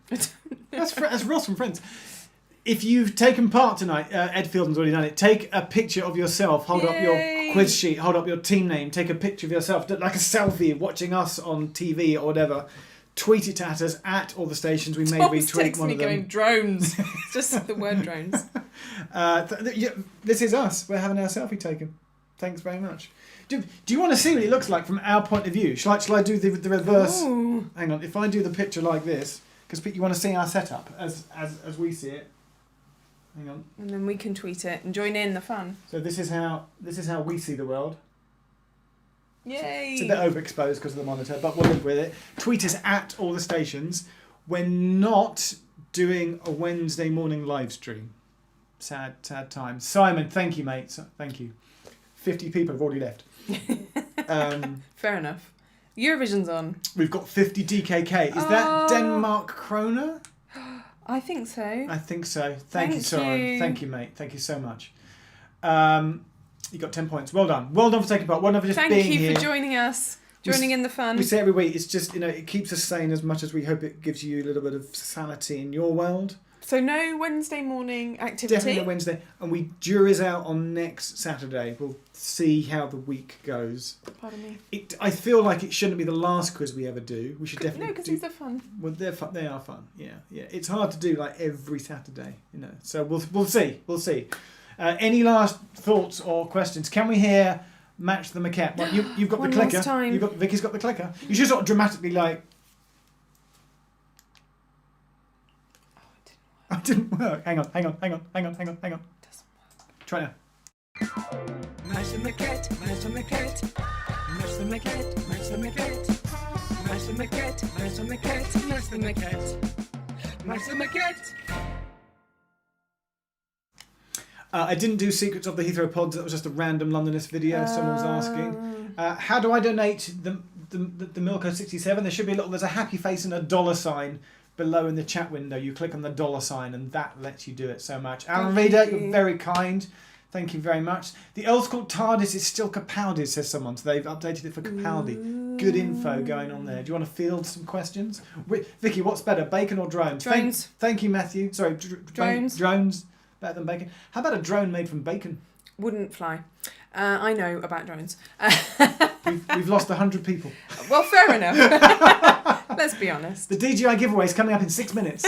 That's Ross from Friends. If you've taken part tonight, Ed Fielden's already done it, take a picture of yourself, hold up your quiz sheet, hold up your team name, take a picture of yourself, like a selfie watching us on TV or whatever. Tweet it at us at all the stations. We may retweet one of them. Going drones. Just the word drones. This is us. We're having our selfie taken. Thanks very much. Do you want to see what it looks like from our point of view? Shall I do the reverse? Ooh. Hang on. If I do the picture like this, because you want to see our setup as we see it. Hang on. And then we can tweet it and join in the fun. So this is how we see the world. Yay! It's a bit overexposed because of the monitor, but we'll live with it. Tweet us at all the stations. We're not doing a Wednesday morning live stream. Sad times. Simon, thank you, mate. Thank you. 50 people have already left. Fair enough. Eurovision's on. We've got 50 DKK. Is that Denmark kroner? I think so. I think so. Thank you, Soren. Thank you, mate. Thank you so much. You got 10 points. Well done. Well done for taking part. Well done for just being here. Thank you for joining us. Joining in the fun. We say every week, it's just, it keeps us sane as much as we hope it gives you a little bit of sanity in your world. So no Wednesday morning activity? Definitely no Wednesday. And jury's out on next Saturday. We'll see how the week goes. Pardon me. I feel like it shouldn't be the last quiz we ever do. We should definitely No, because these are fun. Well, they're fun. They are fun. Yeah. It's hard to do like every Saturday, So we'll see. Any last thoughts or questions? Can we hear Match the Maquette? Well, you've got the clicker. Last time. Vicky's got the clicker. You should sort of dramatically like. Oh, it didn't work. Hang on. It doesn't work. Try now. Match Mouse and the cat, mouse and the cat. Mouse and the cat, mouse and the cat. Mouse and the cat, mouse and the cat, mouse and the cat. Mouse and the cat. I didn't do Secrets of the Heathrow Pods. That was just a random Londonist video. Someone was asking. How do I donate the Milko 67? There should be there's a happy face and a $sign below in the chat window. You click on the $sign and that lets you do it so much. Alan Reader, you're very kind. Thank you very much. The Earl's Court TARDIS is still Capaldi, says someone. So they've updated it for Capaldi. Good info going on there. Do you want to field some questions? Vicky, what's better, bacon or drones? Drones. Thank you, Matthew. Sorry, drones. Drones. Better than bacon. How about a drone made from bacon? Wouldn't fly. I know about drones. We've lost 100 people. Well, fair enough. Let's be honest. The DJI giveaway is coming up in 6 minutes.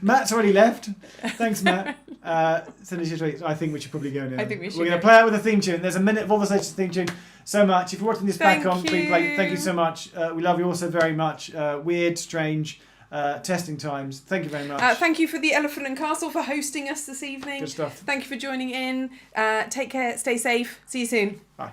Matt's already left. Thanks, Matt. Send us your tweets. I think we should probably go now. I think we should. We're going to play out with a theme tune. There's a minute of all the stations theme tune. So much. If you're watching this back on replay, thank you so much. We love you all so very much. Weird, strange. Testing times. Thank you very much. Thank you for the Elephant and Castle for hosting us this evening. Good stuff. Thank you for joining in. Take care. Stay safe. See you soon. Bye.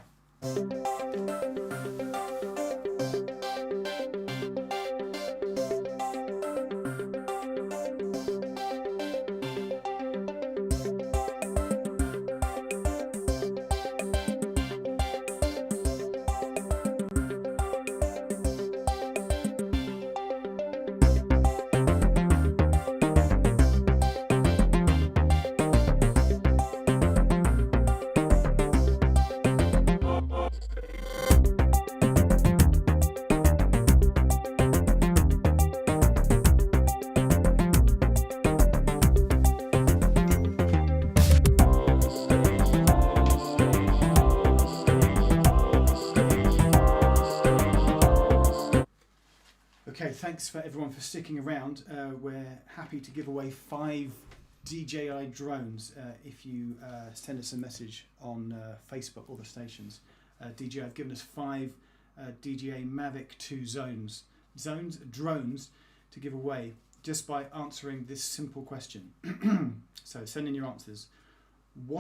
Thanks for everyone for sticking around. We're happy to give away 5 DJI drones if you send us a message on Facebook or the stations. DJI have given us 5 DJI Mavic 2 drones to give away just by answering this simple question. So send in your answers. What